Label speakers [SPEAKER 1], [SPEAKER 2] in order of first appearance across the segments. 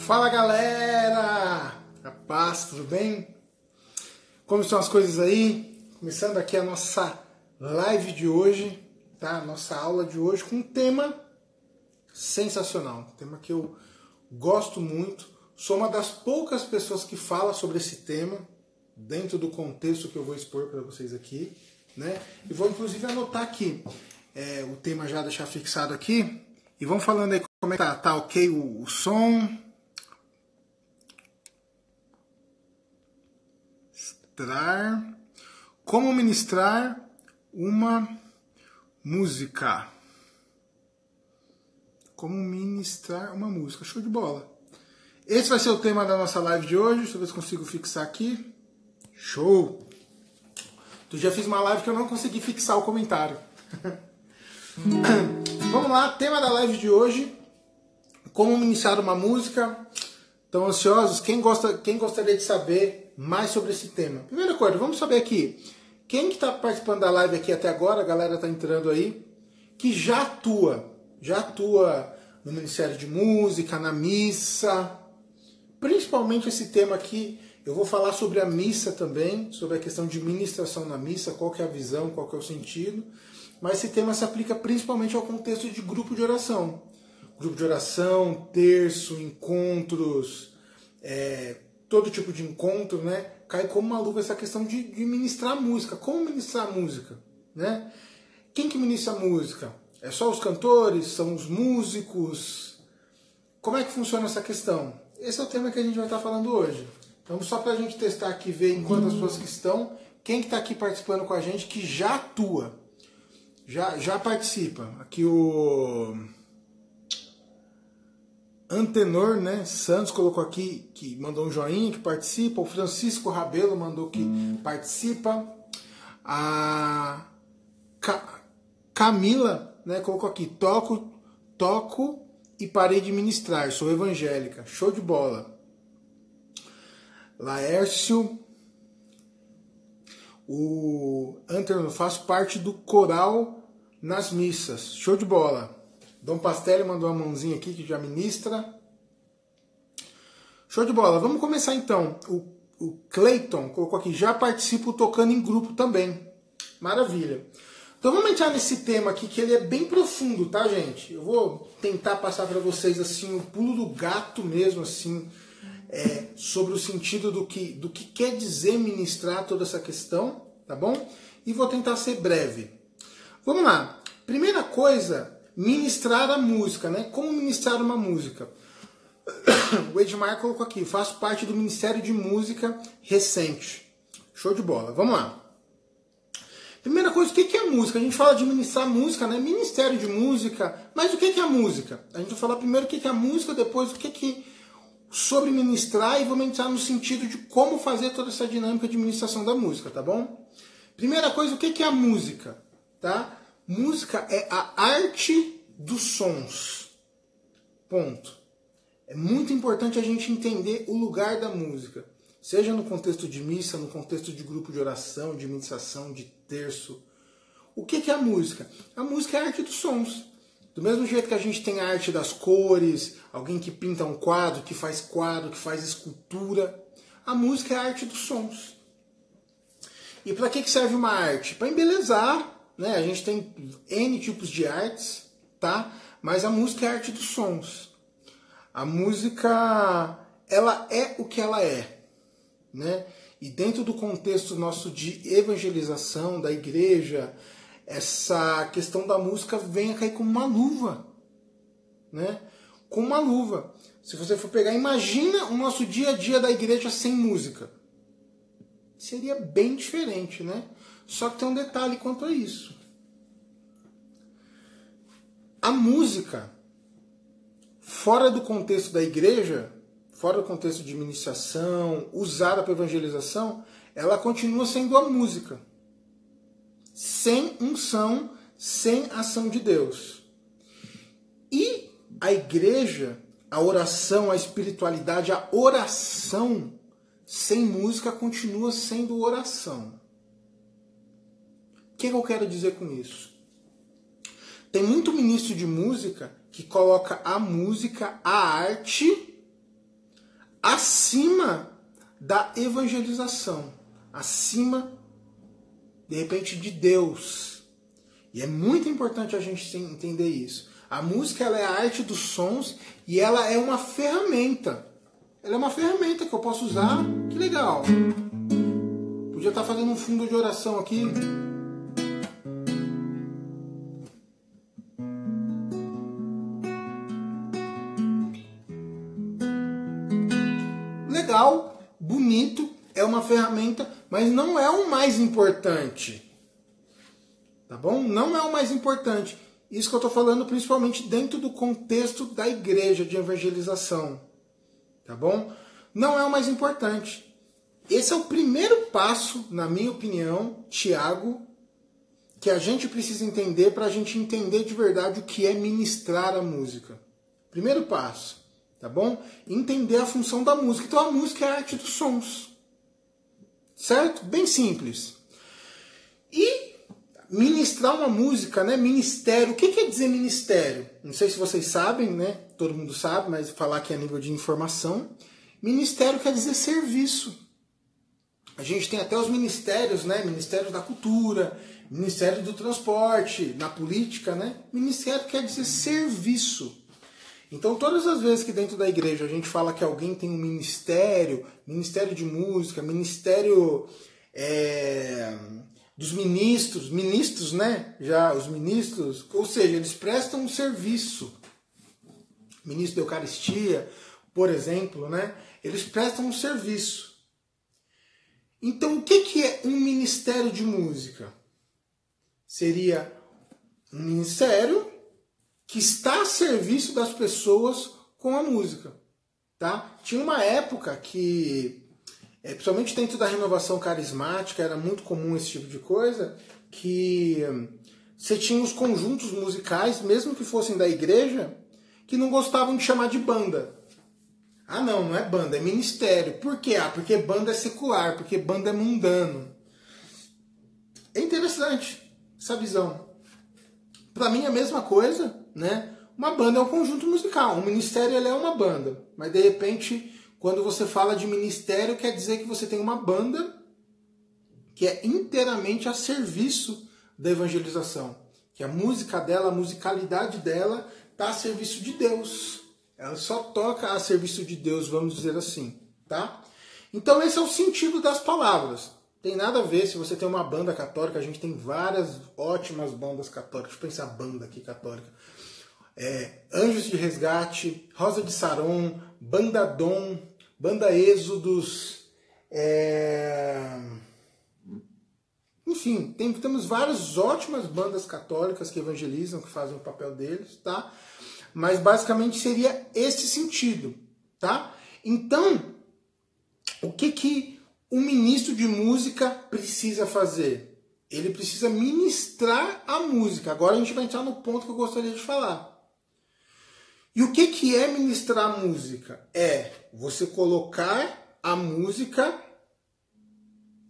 [SPEAKER 1] Fala galera! A paz, tudo bem? Como estão as coisas aí? Começando aqui a nossa live de hoje, tá? Nossa aula de hoje com um tema sensacional, um tema que eu gosto muito. Sou uma das poucas pessoas que fala sobre esse tema dentro do contexto que eu vou expor para vocês aqui, né? E vou inclusive anotar aqui o tema, já deixar fixado aqui, e vamos falando aí como é que tá ok o som. Como ministrar uma música. Como ministrar uma música. Show de bola. Esse vai ser o tema da nossa live de hoje. Deixa eu ver se consigo fixar aqui. Show! Eu já fiz uma live que eu não consegui fixar o comentário. Vamos lá, tema da live de hoje. Como ministrar uma música. Estão ansiosos? Quem gostaria de saber mais sobre esse tema? Primeira coisa, vamos saber aqui. Quem que está participando da live aqui até agora, a galera está entrando aí, que já atua no Ministério de Música, na missa. Principalmente esse tema aqui, eu vou falar sobre a missa também, sobre a questão de ministração na missa, qual que é a visão, qual que é o sentido. Mas esse tema se aplica principalmente ao contexto de grupo de oração. Grupo de oração, terço, encontros, todo tipo de encontro, né? Cai como uma luva essa questão de ministrar música. Como ministrar música, né? Quem que ministra música? É só os cantores? São os músicos? Como é que funciona essa questão? Esse é o tema que a gente vai estar falando hoje. Então, só para a gente testar aqui, ver enquanto as pessoas que estão, quem que está aqui participando com a gente, que já atua, já participa. Aqui o Antenor, né? Santos colocou aqui, que mandou um joinha, que participa. O Francisco Rabelo mandou que participa. A Camila, né, colocou aqui, toco e parei de ministrar, sou evangélica. Show de bola. Laércio, o Antenor, faço parte do coral nas missas. Show de bola. Dom Pastelli mandou uma mãozinha aqui que já ministra. Show de bola. Vamos começar então. O Clayton colocou aqui, já participo tocando em grupo também. Maravilha. Então vamos entrar nesse tema aqui, que ele é bem profundo, tá, gente? Eu vou tentar passar para vocês assim o pulo do gato mesmo, assim, sobre o sentido do que quer dizer ministrar toda essa questão, tá bom? E vou tentar ser breve. Vamos lá. Primeira coisa, ministrar a música, né? Como ministrar uma música? O Edmar colocou aqui, faço parte do Ministério de Música recente. Show de bola. Vamos lá. Primeira coisa, o que é música? A gente fala de ministrar música, né? Ministério de Música. Mas o que é a música? A gente vai falar primeiro o que é a música, depois o que sobre ministrar, e vamos entrar no sentido de como fazer toda essa dinâmica de ministração da música, tá bom? Primeira coisa, o que é a música? Tá? Música é a arte dos sons. Ponto. É muito importante a gente entender o lugar da música. Seja no contexto de missa, no contexto de grupo de oração, de ministração, de terço. O que é a música? A música é a arte dos sons. Do mesmo jeito que a gente tem a arte das cores, alguém que pinta um quadro, que faz escultura. A música é a arte dos sons. E para que serve uma arte? Para embelezar, né? A gente tem N tipos de artes, tá? Mas a música é a arte dos sons. A música, ela é o que ela é, né? E dentro do contexto nosso de evangelização da igreja, essa questão da música vem a cair como uma luva, né? Como uma luva. Se você for pegar, imagina o nosso dia a dia da igreja sem música. Seria bem diferente, né? Só que tem um detalhe quanto a isso. A música, fora do contexto da igreja, fora do contexto de ministração, usada para evangelização, ela continua sendo a música. Sem unção, sem ação de Deus. E a igreja, a oração, a espiritualidade, a oração, sem música, continua sendo oração. O que eu quero dizer com isso? Tem muito ministro de música que coloca a música, a arte, acima da evangelização, acima, de repente, de Deus. E é muito importante a gente entender isso. A música, ela é a arte dos sons e ela é uma ferramenta. Ela é uma ferramenta que eu posso usar. Que legal. Podia estar fazendo um fundo de oração aqui. Legal, bonito, é uma ferramenta, mas não é o mais importante. Tá bom? Não é o mais importante. Isso que eu estou falando principalmente dentro do contexto da igreja de evangelização. Tá bom? Não é o mais importante. Esse é o primeiro passo, na minha opinião, Tiago, que a gente precisa entender para a gente entender de verdade o que é ministrar a música. Primeiro passo. Tá bom? Entender a função da música. Então a música é a arte dos sons. Certo? Bem simples. E ministrar uma música, né? Ministério. O que quer dizer ministério? Não sei se vocês sabem, né? Todo mundo sabe, mas falar aqui a nível de informação. Ministério quer dizer serviço. A gente tem até os ministérios, né? Ministério da Cultura, Ministério do Transporte, na política, né? Ministério quer dizer serviço. Então, todas as vezes que dentro da igreja a gente fala que alguém tem um ministério, ministério de música, ministério dos ministros, né? Já os ministros, ou seja, eles prestam um serviço. Ministro da Eucaristia, por exemplo, né? Eles prestam um serviço. Então, o que é um ministério de música? Seria um ministério que está a serviço das pessoas com a música. Tá? Tinha uma época que, principalmente dentro da renovação carismática, era muito comum esse tipo de coisa, que você tinha os conjuntos musicais, mesmo que fossem da igreja, que não gostavam de chamar de banda. Ah, não é banda, é ministério. Por quê? Ah, porque banda é secular, porque banda é mundano. É interessante essa visão. Para mim é a mesma coisa, né? Uma banda é um conjunto musical, um ministério ele é uma banda. Mas de repente, quando você fala de ministério, quer dizer que você tem uma banda que é inteiramente a serviço da evangelização. Que a música dela, a musicalidade dela, está a serviço de Deus. Ela só toca a serviço de Deus, vamos dizer assim, tá? Então esse é o sentido das palavras. Tem nada a ver se você tem uma banda católica, a gente tem várias ótimas bandas católicas. Deixa eu pensar banda aqui católica. Anjos de Resgate, Rosa de Saron, Banda Dom, Banda Êxodos, enfim, temos várias ótimas bandas católicas que evangelizam, que fazem o papel deles, tá? Mas basicamente seria esse sentido, tá? Então, o que um ministro de música precisa fazer? Ele precisa ministrar a música. Agora a gente vai entrar no ponto que eu gostaria de falar. E o que é ministrar a música? É você colocar a música.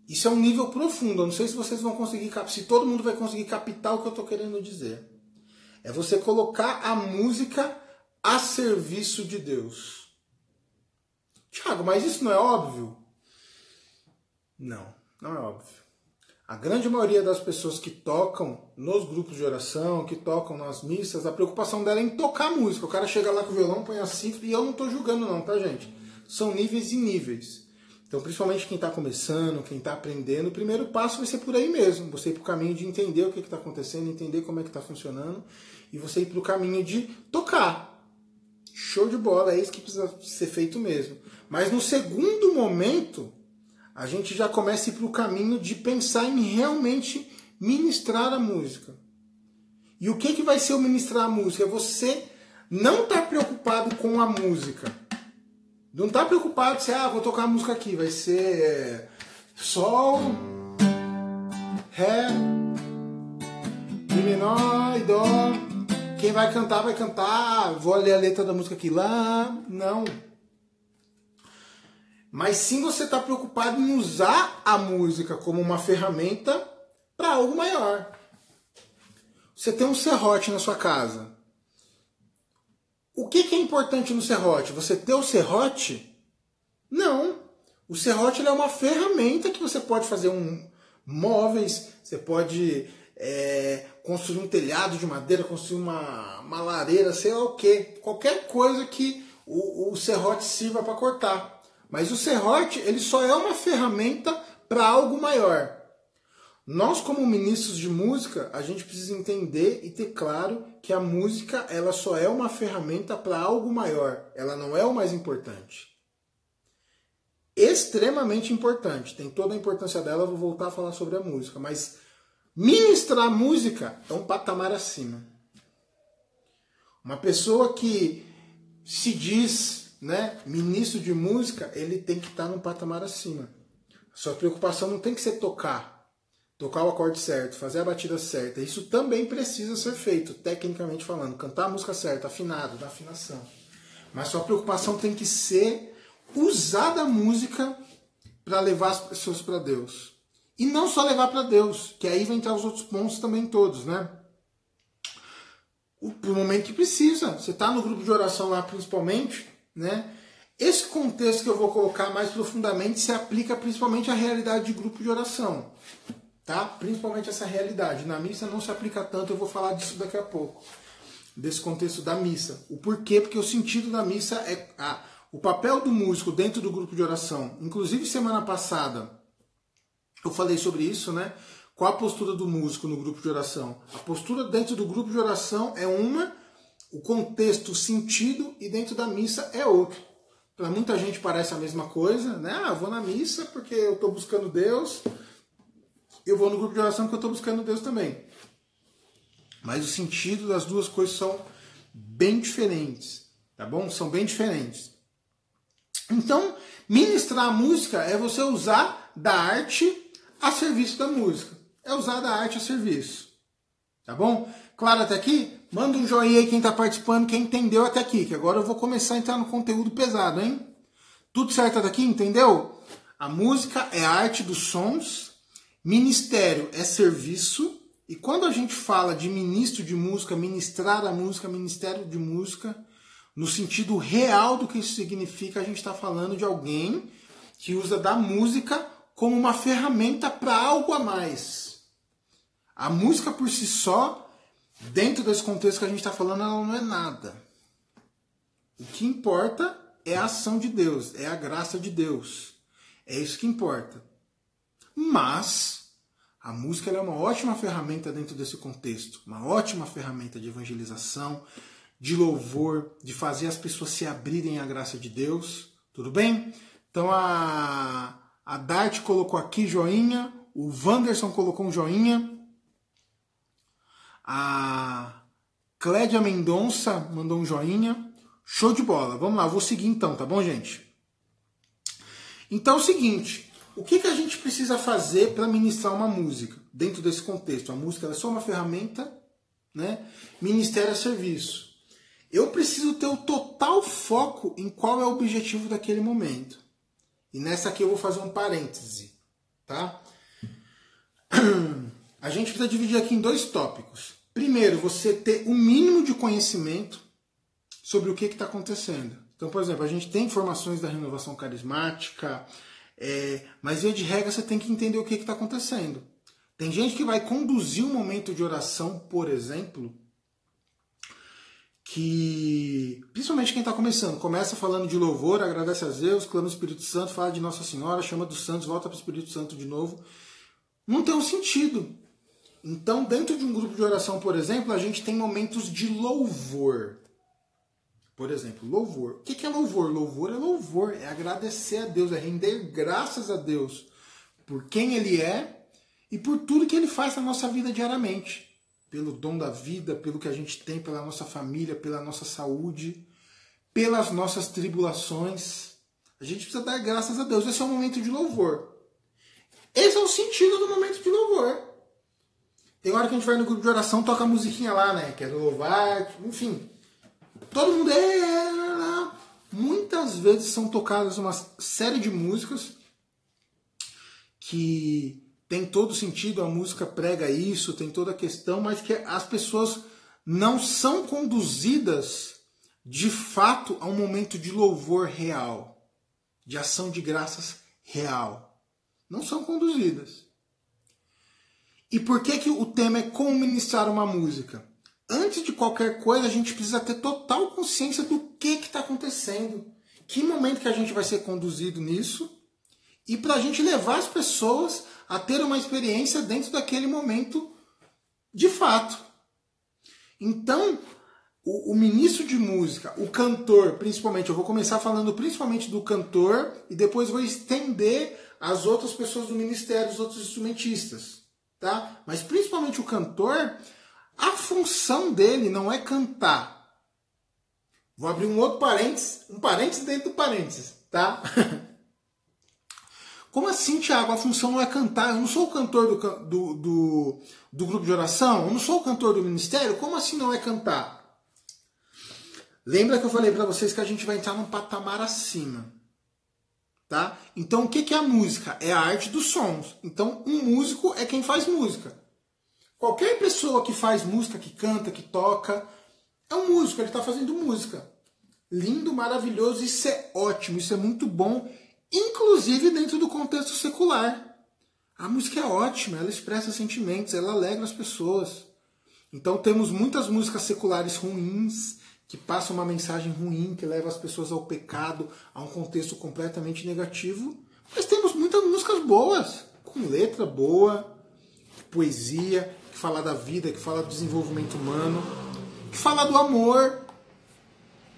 [SPEAKER 1] Isso é um nível profundo. Eu não sei se vocês vão conseguir, se todo mundo vai conseguir captar o que eu estou querendo dizer. É você colocar a música a serviço de Deus. Tiago, mas isso não é óbvio? Não é óbvio. A grande maioria das pessoas que tocam nos grupos de oração, que tocam nas missas, a preocupação dela é em tocar música. O cara chega lá com o violão, põe a cifra, e eu não estou julgando não, tá, gente? São níveis e níveis. Então, principalmente quem está começando, quem está aprendendo, o primeiro passo vai ser por aí mesmo. Você ir para o caminho de entender o que está acontecendo, entender como é que está funcionando, e você ir para o caminho de tocar. Show de bola, é isso que precisa ser feito mesmo. Mas no segundo momento, a gente já começa a ir para o caminho de pensar em realmente ministrar a música. E o que vai ser o ministrar a música? É você não estar preocupado com a música. Não está preocupado se, vou tocar a música aqui, vai ser Sol, Ré, Mi menor e Dó. Quem vai cantar, vou ler a letra da música aqui, Lá, não. Mas sim você está preocupado em usar a música como uma ferramenta para algo maior. Você tem um serrote na sua casa. O que é importante no serrote? Você ter o serrote Não. O serrote ele é uma ferramenta que você pode fazer móveis, você pode construir um telhado de madeira, construir uma lareira, sei lá o quê. Qualquer coisa que o serrote sirva para cortar. Mas o serrote ele só é uma ferramenta para algo maior. Nós, como ministros de música, a gente precisa entender e ter claro que a música ela só é uma ferramenta para algo maior. Ela não é o mais importante. Extremamente importante. Tem toda a importância dela, eu vou voltar a falar sobre a música. Mas ministrar música é um patamar acima. Uma pessoa que se diz, né, ministro de música, ele tem que estar num patamar acima. A sua preocupação não tem que ser tocar o acorde certo, fazer a batida certa. Isso também precisa ser feito, tecnicamente falando. Cantar a música certa, afinado, na afinação. Mas sua preocupação tem que ser usar da música para levar as pessoas para Deus. E não só levar para Deus, que aí vai entrar os outros pontos também todos, né? Pro momento que precisa. Você está no grupo de oração lá principalmente, né? Esse contexto que eu vou colocar mais profundamente se aplica principalmente à realidade de grupo de oração. Tá? Principalmente essa realidade. Na missa não se aplica tanto, eu vou falar disso daqui a pouco. Desse contexto da missa. O porquê? Porque o sentido da missa é o papel do músico dentro do grupo de oração. Inclusive, semana passada, eu falei sobre isso, né? Qual a postura do músico no grupo de oração? A postura dentro do grupo de oração é uma, o contexto, o sentido, e dentro da missa é outro. Para muita gente parece a mesma coisa, né? Eu vou na missa porque eu estou buscando Deus. Eu vou no grupo de oração porque eu estou buscando Deus também. Mas o sentido das duas coisas são bem diferentes, tá bom? São bem diferentes. Então, ministrar a música é você usar da arte a serviço da música. É usar da arte a serviço. Tá bom? Claro até aqui? Manda um joinha aí quem está participando, quem entendeu até aqui, que agora eu vou começar a entrar no conteúdo pesado, hein? Tudo certo até aqui? Entendeu? A música é a arte dos sons. Ministério é serviço, e quando a gente fala de ministro de música, ministrar a música, ministério de música, no sentido real do que isso significa, a gente está falando de alguém que usa da música como uma ferramenta para algo a mais. A música por si só, dentro desse contexto que a gente está falando, ela não é nada. O que importa é a ação de Deus, é a graça de Deus. É isso que importa. Mas a música é uma ótima ferramenta dentro desse contexto, uma ótima ferramenta de evangelização, de louvor, de fazer as pessoas se abrirem à graça de Deus. Tudo bem? Então a Dart colocou aqui joinha, o Wanderson colocou um joinha, a Clédia Mendonça mandou um joinha. Show de bola. Vamos lá, eu vou seguir então, tá bom, gente? Então é o seguinte... O que a gente precisa fazer para ministrar uma música dentro desse contexto? A música é só uma ferramenta, né? Ministério é serviço. Eu preciso ter o total foco em qual é o objetivo daquele momento. E nessa aqui eu vou fazer um parêntese, tá? A gente precisa dividir aqui em dois tópicos. Primeiro, você ter o mínimo de conhecimento sobre o que está acontecendo. Então, por exemplo, a gente tem informações da renovação carismática... mas via de regra você tem que entender o que está acontecendo. Tem gente que vai conduzir um momento de oração, por exemplo, que, principalmente quem está começando, começa falando de louvor, agradece a Deus, clama o Espírito Santo, fala de Nossa Senhora, chama dos santos, volta para o Espírito Santo de novo. Não tem um sentido. Então, dentro de um grupo de oração, por exemplo, a gente tem momentos de louvor. Por exemplo, louvor. O que é louvor? Louvor é louvor, é agradecer a Deus, é render graças a Deus por quem Ele é e por tudo que Ele faz na nossa vida diariamente. Pelo dom da vida, pelo que a gente tem, pela nossa família, pela nossa saúde, pelas nossas tribulações. A gente precisa dar graças a Deus. Esse é o momento de louvor. Esse é o sentido do momento de louvor. Tem hora que a gente vai no grupo de oração, toca a musiquinha lá, né? Quero louvar, enfim... Todo mundo muitas vezes são tocadas uma série de músicas que tem todo sentido, a música prega isso, tem toda a questão, mas que as pessoas não são conduzidas de fato a um momento de louvor real. de ação de graças real. Não são conduzidas. E por que o tema é como ministrar uma música? Antes de qualquer coisa, a gente precisa ter total consciência do que está acontecendo. Que momento que a gente vai ser conduzido nisso. E para a gente levar as pessoas a ter uma experiência dentro daquele momento de fato. Então, o ministro de música, o cantor, principalmente, eu vou começar falando principalmente do cantor e depois vou estender às outras pessoas do ministério, os outros instrumentistas. Tá? Mas principalmente o cantor, a função dele não é cantar. Vou abrir um outro parênteses, um parênteses dentro do parênteses, tá? Como assim, Thiago? A função não é cantar. Eu não sou o cantor do grupo de oração? Eu não sou o cantor do ministério? Como assim não é cantar? Lembra que eu falei para vocês que a gente vai entrar num patamar acima. Tá? Então, o que é a música? É a arte dos sons. Então, um músico é quem faz música. Qualquer pessoa que faz música, que canta, que toca, é um músico, ele está fazendo música. Lindo, maravilhoso, isso é ótimo, isso é muito bom, inclusive dentro do contexto secular. A música é ótima, ela expressa sentimentos, ela alegra as pessoas. Então temos muitas músicas seculares ruins, que passam uma mensagem ruim, que leva as pessoas ao pecado, a um contexto completamente negativo. Mas temos muitas músicas boas, com letra boa, poesia, que fala da vida, que fala do desenvolvimento humano, que fala do amor,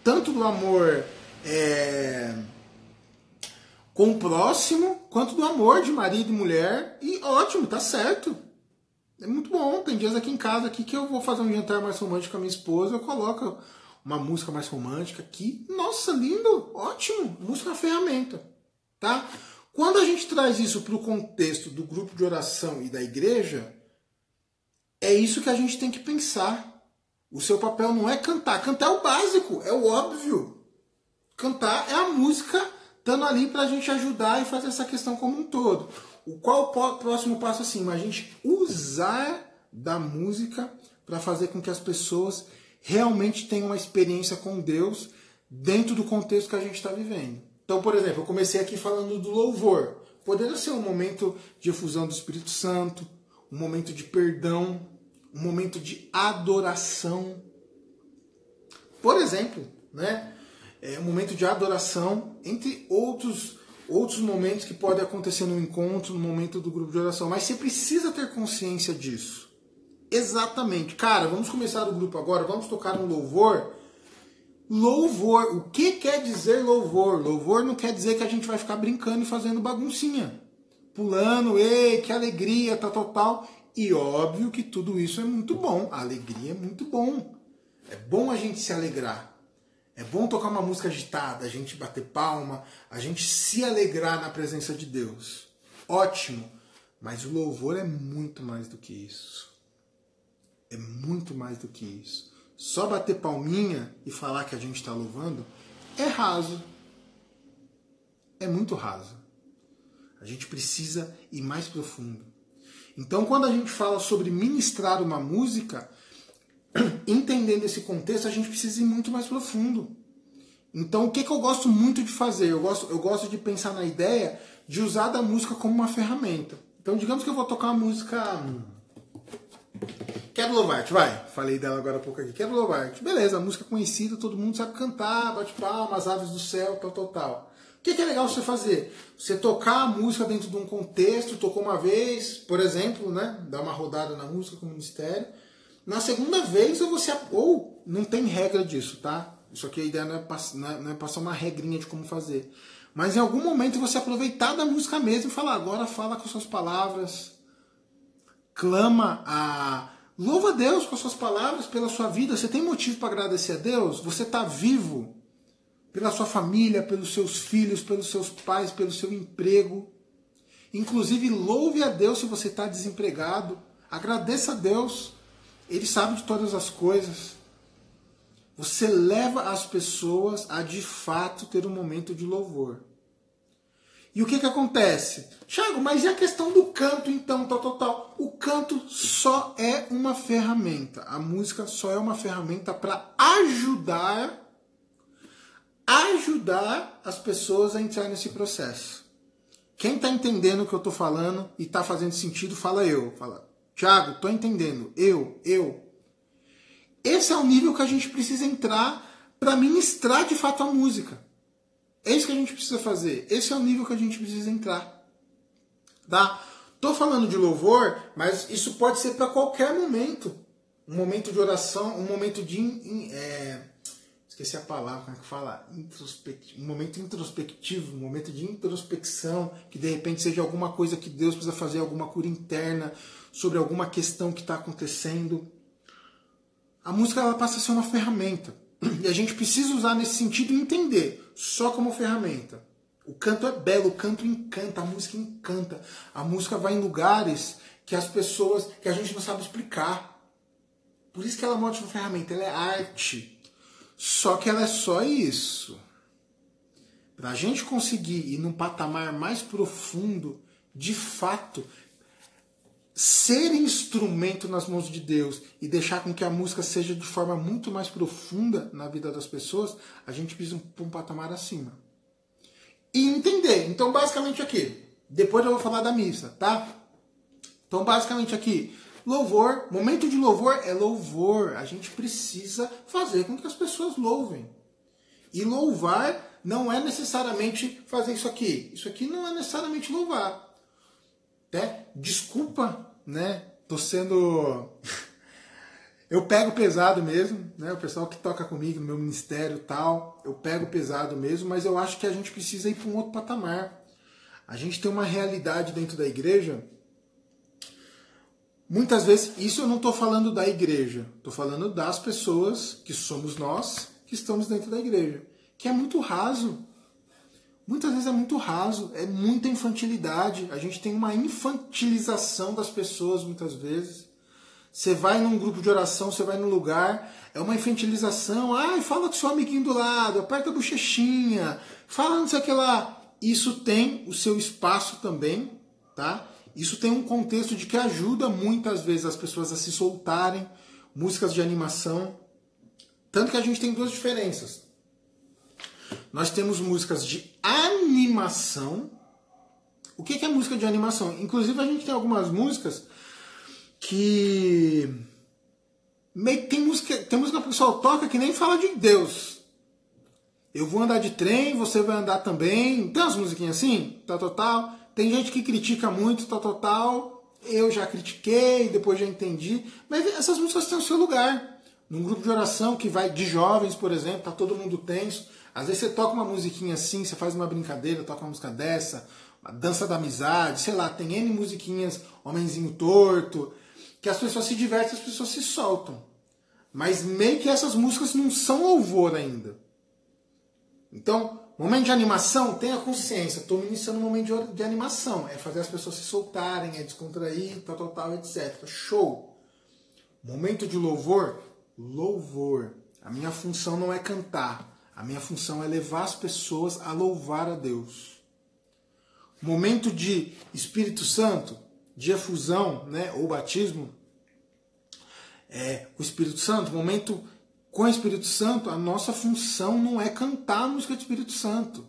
[SPEAKER 1] tanto do amor com o próximo, quanto do amor de marido e mulher. E ótimo, tá certo. É muito bom. Tem dias aqui em casa aqui que eu vou fazer um jantar mais romântico com a minha esposa, eu coloco uma música mais romântica aqui. Nossa, lindo, ótimo. Música é uma ferramenta, tá? Quando a gente traz isso para o contexto do grupo de oração e da igreja, é isso que a gente tem que pensar. O seu papel não é cantar. Cantar é o básico, é o óbvio. Cantar é a música estando ali para a gente ajudar e fazer essa questão como um todo. Qual o próximo passo acima? A gente usar da música para fazer com que as pessoas realmente tenham uma experiência com Deus dentro do contexto que a gente está vivendo. Então, por exemplo, eu comecei aqui falando do louvor. Poderia ser um momento de efusão do Espírito Santo, um momento de perdão, um momento de adoração. Por exemplo, né? Um momento de adoração, entre outros momentos que podem acontecer no encontro, no momento do grupo de oração. Mas você precisa ter consciência disso. Exatamente. Cara, vamos começar o grupo agora, vamos tocar um louvor. Louvor, o que quer dizer louvor? Louvor não quer dizer que a gente vai ficar brincando e fazendo baguncinha. Pulando, ei, que alegria, tal. E óbvio que tudo isso é muito bom. A alegria é muito bom. É bom a gente se alegrar. É bom tocar uma música agitada, a gente bater palma, a gente se alegrar na presença de Deus. Ótimo. Mas o louvor é muito mais do que isso. É muito mais do que isso. Só bater palminha e falar que a gente está louvando é raso. É muito raso. A gente precisa ir mais profundo. Então, quando a gente fala sobre ministrar uma música, entendendo esse contexto, a gente precisa ir muito mais profundo. Então, o que eu gosto muito de fazer? Eu gosto de pensar na ideia de usar da música como uma ferramenta. Então, digamos que eu vou tocar uma música... Quero louvar-te, vai. Falei dela agora há pouco aqui. Quero louvar-te. Beleza, a música conhecida, todo mundo sabe cantar, bate palmas, aves do céu, tal. O que é legal você fazer? Você tocar a música dentro de um contexto, tocou uma vez, por exemplo, né? Dar uma rodada na música com o ministério. Na segunda vez, ou não tem regra disso, tá? Isso aqui a ideia não é passar uma regrinha de como fazer. Mas em algum momento você aproveitar da música mesmo e falar, agora fala com suas palavras, louva a Deus com as suas palavras, pela sua vida. Você tem motivo para agradecer a Deus? Você está vivo pela sua família, pelos seus filhos, pelos seus pais, pelo seu emprego. Inclusive, louve a Deus se você está desempregado. Agradeça a Deus. Ele sabe de todas as coisas. Você leva as pessoas a, de fato, ter um momento de louvor. E o que acontece? Thiago, mas e a questão do canto, então, tal? O canto só é uma ferramenta. A música só é uma ferramenta para ajudar ajudar as pessoas a entrar nesse processo. Quem está entendendo o que eu estou falando e está fazendo sentido, fala eu. Fala, Thiago, estou entendendo. Eu. Esse é o nível que a gente precisa entrar para ministrar de fato a música. É isso que a gente precisa fazer. Esse é o nível que a gente precisa entrar. Tá? Tô falando de louvor, mas isso pode ser para qualquer momento. Um momento de oração, um momento de... esqueci a palavra, como é que fala? Um momento introspectivo, um momento de introspecção, que de repente seja alguma coisa que Deus precisa fazer, alguma cura interna, sobre alguma questão que está acontecendo. A música ela passa a ser uma ferramenta. E a gente precisa usar nesse sentido e entender, só como ferramenta. O canto é belo, o canto encanta, a música encanta. A música vai em lugares que as pessoas, que a gente não sabe explicar. Por isso que ela é uma ótima ferramenta, ela é arte. Só que ela é só isso. Para a gente conseguir ir num patamar mais profundo, de fato, ser instrumento nas mãos de Deus e deixar com que a música seja de forma muito mais profunda na vida das pessoas, a gente precisa para um patamar acima. E entender. Então, basicamente aqui, depois eu vou falar da missa, tá? Então, basicamente aqui, louvor, momento de louvor é louvor. A gente precisa fazer com que as pessoas louvem. E louvar não é necessariamente fazer isso aqui. Isso aqui não é necessariamente louvar. Desculpa, né? Tô sendo... Eu pego pesado mesmo, né? O pessoal que toca comigo no meu ministério e tal, eu pego pesado mesmo, mas eu acho que a gente precisa ir para um outro patamar. A gente tem uma realidade dentro da igreja. Muitas vezes, isso eu não estou falando da igreja, estou falando das pessoas, que somos nós, que estamos dentro da igreja, que é muito raso. Muitas vezes é muito raso, é muita infantilidade. A gente tem uma infantilização das pessoas muitas vezes. Você vai num grupo de oração, você vai num lugar, é uma infantilização. Ai, fala com seu amiguinho do lado, aperta a bochechinha, fala não sei o que lá. Isso tem o seu espaço também, tá? Isso tem um contexto de que ajuda muitas vezes as pessoas a se soltarem, músicas de animação. Tanto que a gente tem duas diferenças. Nós temos músicas de animação. O que é música de animação? Inclusive a gente tem algumas músicas que... Tem música que o pessoal toca que nem fala de Deus. Eu vou andar de trem, você vai andar também. Tem umas musiquinhas assim, tal. Tem gente que critica muito, tal. Eu já critiquei, depois já entendi. Mas essas músicas têm o seu lugar. Num grupo de oração que vai de jovens, por exemplo, tá todo mundo tenso. Às vezes você toca uma musiquinha assim, você faz uma brincadeira, toca uma música dessa, uma dança da amizade, sei lá, tem N musiquinhas, Homenzinho Torto, que as pessoas se divertem, as pessoas se soltam. Mas meio que essas músicas não são louvor ainda. Então, momento de animação, tenha consciência. Estou ministrando um momento de animação. É fazer as pessoas se soltarem, é descontrair, tal, etc. Show! Momento de louvor, louvor. A minha função não é cantar. A minha função é levar as pessoas a louvar a Deus. Momento de Espírito Santo, de efusão, né, ou batismo, o Espírito Santo, momento com o Espírito Santo, a nossa função não é cantar a música do Espírito Santo.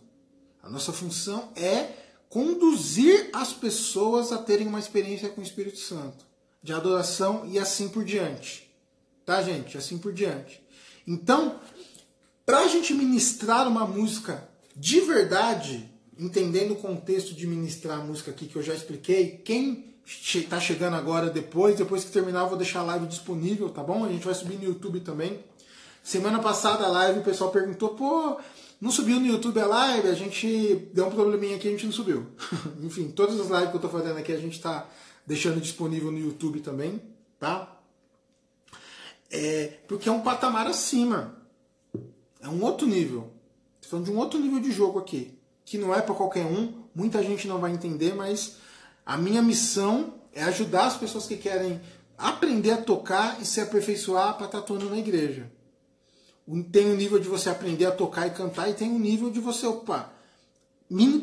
[SPEAKER 1] A nossa função é conduzir as pessoas a terem uma experiência com o Espírito Santo, de adoração e assim por diante. Tá, gente? Assim por diante. Então, para a gente ministrar uma música de verdade, entendendo o contexto de ministrar a música aqui que eu já expliquei, quem está chegando agora depois que terminar eu vou deixar a live disponível, tá bom? A gente vai subir no YouTube também. Semana passada a live o pessoal perguntou, não subiu no YouTube a live? A gente deu um probleminha aqui, a gente não subiu. Enfim, todas as lives que eu estou fazendo aqui a gente está deixando disponível no YouTube também, tá? Porque é um patamar acima. É um outro nível. Estou falando de um outro nível de jogo aqui. Que não é para qualquer um. Muita gente não vai entender, mas a minha missão é ajudar as pessoas que querem aprender a tocar e se aperfeiçoar para estar atuando na igreja. Tem um nível de você aprender a tocar e cantar e tem um nível de você,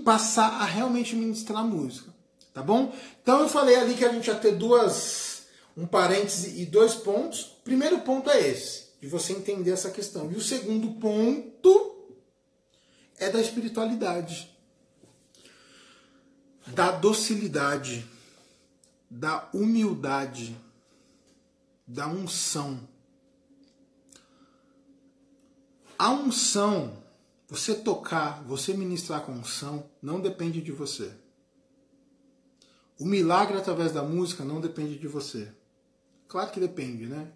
[SPEAKER 1] passar a realmente ministrar música. Tá bom? Então eu falei ali que a gente ia ter um parêntese e 2 pontos. O primeiro ponto é esse, de você entender essa questão. E o segundo ponto é da espiritualidade, da docilidade, da humildade, da unção. A unção, você tocar, você ministrar com unção, não depende de você. O milagre através da música não depende de você. Claro que depende, né?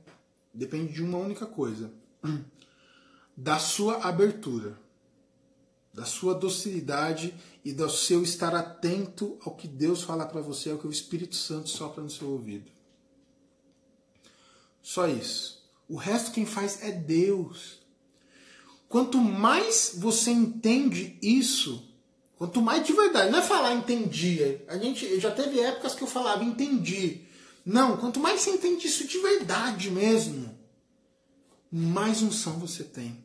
[SPEAKER 1] Depende de uma única coisa. Da sua abertura, da sua docilidade e do seu estar atento ao que Deus fala para você, ao que o Espírito Santo sopra no seu ouvido. Só isso. O resto quem faz é Deus. Quanto mais você entende isso, quanto mais de verdade, não é falar entendia. Eu já teve épocas que eu falava entendi. Não, quanto mais você entende isso de verdade mesmo, mais unção você tem.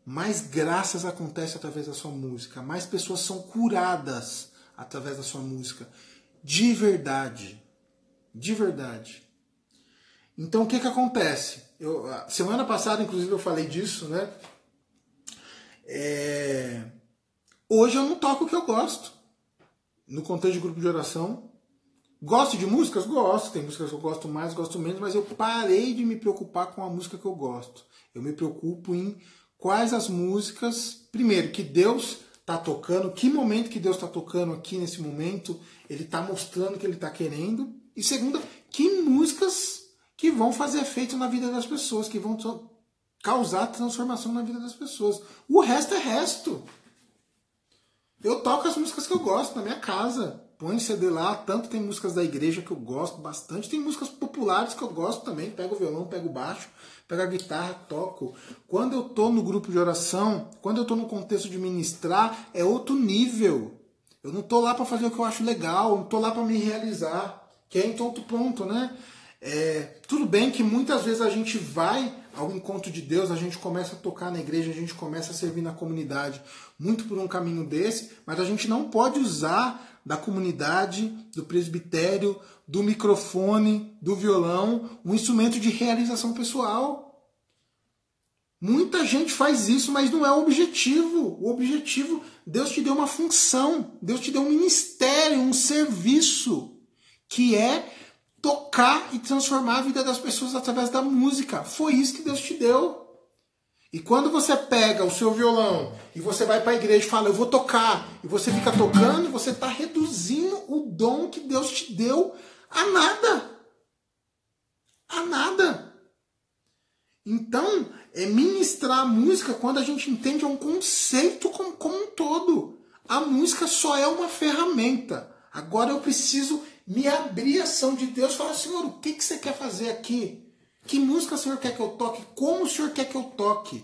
[SPEAKER 1] Mais graças acontecem através da sua música. Mais pessoas são curadas através da sua música. De verdade. De verdade. Então o que acontece? Semana passada, inclusive, eu falei disso, né? Hoje eu não toco o que eu gosto. No contexto de grupo de oração. Gosto de músicas? Gosto. Tem músicas que eu gosto mais, gosto menos, mas eu parei de me preocupar com a música que eu gosto. Eu me preocupo em quais as músicas, primeiro, que Deus está tocando, que momento que Deus está tocando aqui nesse momento, Ele está mostrando o que Ele está querendo. E segundo, que músicas que vão fazer efeito na vida das pessoas, que vão causar transformação na vida das pessoas. O resto é resto. Eu toco as músicas que eu gosto na minha casa. Põe CD lá, tanto tem músicas da igreja que eu gosto bastante, tem músicas populares que eu gosto também. Pego o violão, pego o baixo, pego a guitarra, toco. Quando eu tô no grupo de oração, quando eu tô no contexto de ministrar, é outro nível. Eu não tô lá para fazer o que eu acho legal, não tô lá para me realizar, que é em outro ponto, né? Tudo bem que muitas vezes a gente vai ao encontro de Deus, a gente começa a tocar na igreja, a gente começa a servir na comunidade, muito por um caminho desse, mas a gente não pode usar da comunidade, do presbitério, do microfone, do violão, um instrumento de realização pessoal. Muita gente faz isso, mas não é o objetivo. O objetivo, Deus te deu uma função, Deus te deu um ministério, um serviço, que é tocar e transformar a vida das pessoas através da música. Foi isso que Deus te deu. E quando você pega o seu violão e você vai para a igreja e fala, eu vou tocar, e você fica tocando, você está reduzindo o dom que Deus te deu a nada. A nada. Então, ministrar a música, quando a gente entende, é um conceito como um todo. A música só é uma ferramenta. Agora eu preciso me abrir a ação de Deus e falar, Senhor, o que você quer fazer aqui? Que música o Senhor quer que eu toque? Como o Senhor quer que eu toque?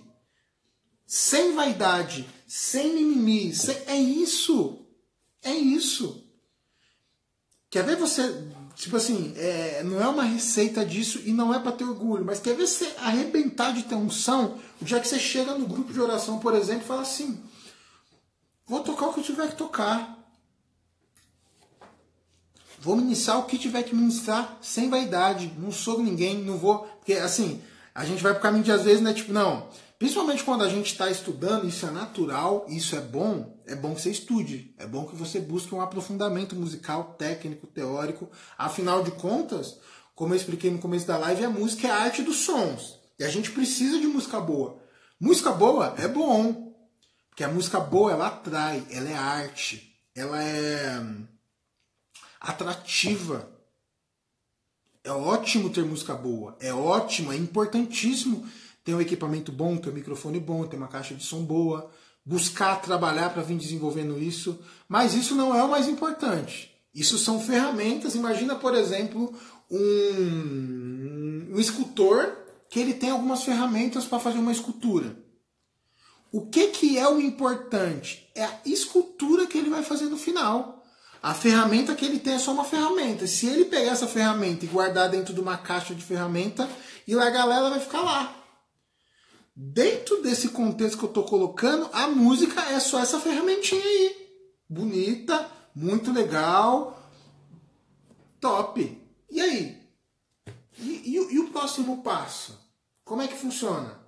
[SPEAKER 1] Sem vaidade, sem mimimi. É isso. É isso. Quer ver você... Tipo assim, não é uma receita disso e não é para ter orgulho, mas quer ver você arrebentar de ter unção, já que você chega no grupo de oração, por exemplo, e fala assim, vou tocar o que eu tiver que tocar. Vou ministrar o que tiver que ministrar sem vaidade. Não sou ninguém, não vou... Porque, assim, a gente vai pro caminho de, às vezes, né? Tipo, não. Principalmente quando a gente está estudando, isso é natural, isso é bom que você estude. É bom que você busque um aprofundamento musical, técnico, teórico. Afinal de contas, como eu expliquei no começo da live, a música é a arte dos sons. E a gente precisa de música boa. Música boa é bom. Porque a música boa, ela atrai, ela é arte. Ela é... atrativa. É ótimo ter música boa. É ótimo, é importantíssimo ter um equipamento bom, ter um microfone bom, ter uma caixa de som boa. Buscar trabalhar para vir desenvolvendo isso. Mas isso não é o mais importante. Isso são ferramentas. Imagina, por exemplo, um escultor que ele tem algumas ferramentas para fazer uma escultura. O que é o importante? É a escultura que ele vai fazer no final. A ferramenta que ele tem é só uma ferramenta. Se ele pegar essa ferramenta e guardar dentro de uma caixa de ferramenta e largar ela vai ficar lá. Dentro desse contexto que eu estou colocando, a música é só essa ferramentinha aí. Bonita, muito legal, top. E aí? E o próximo passo? Como é que funciona?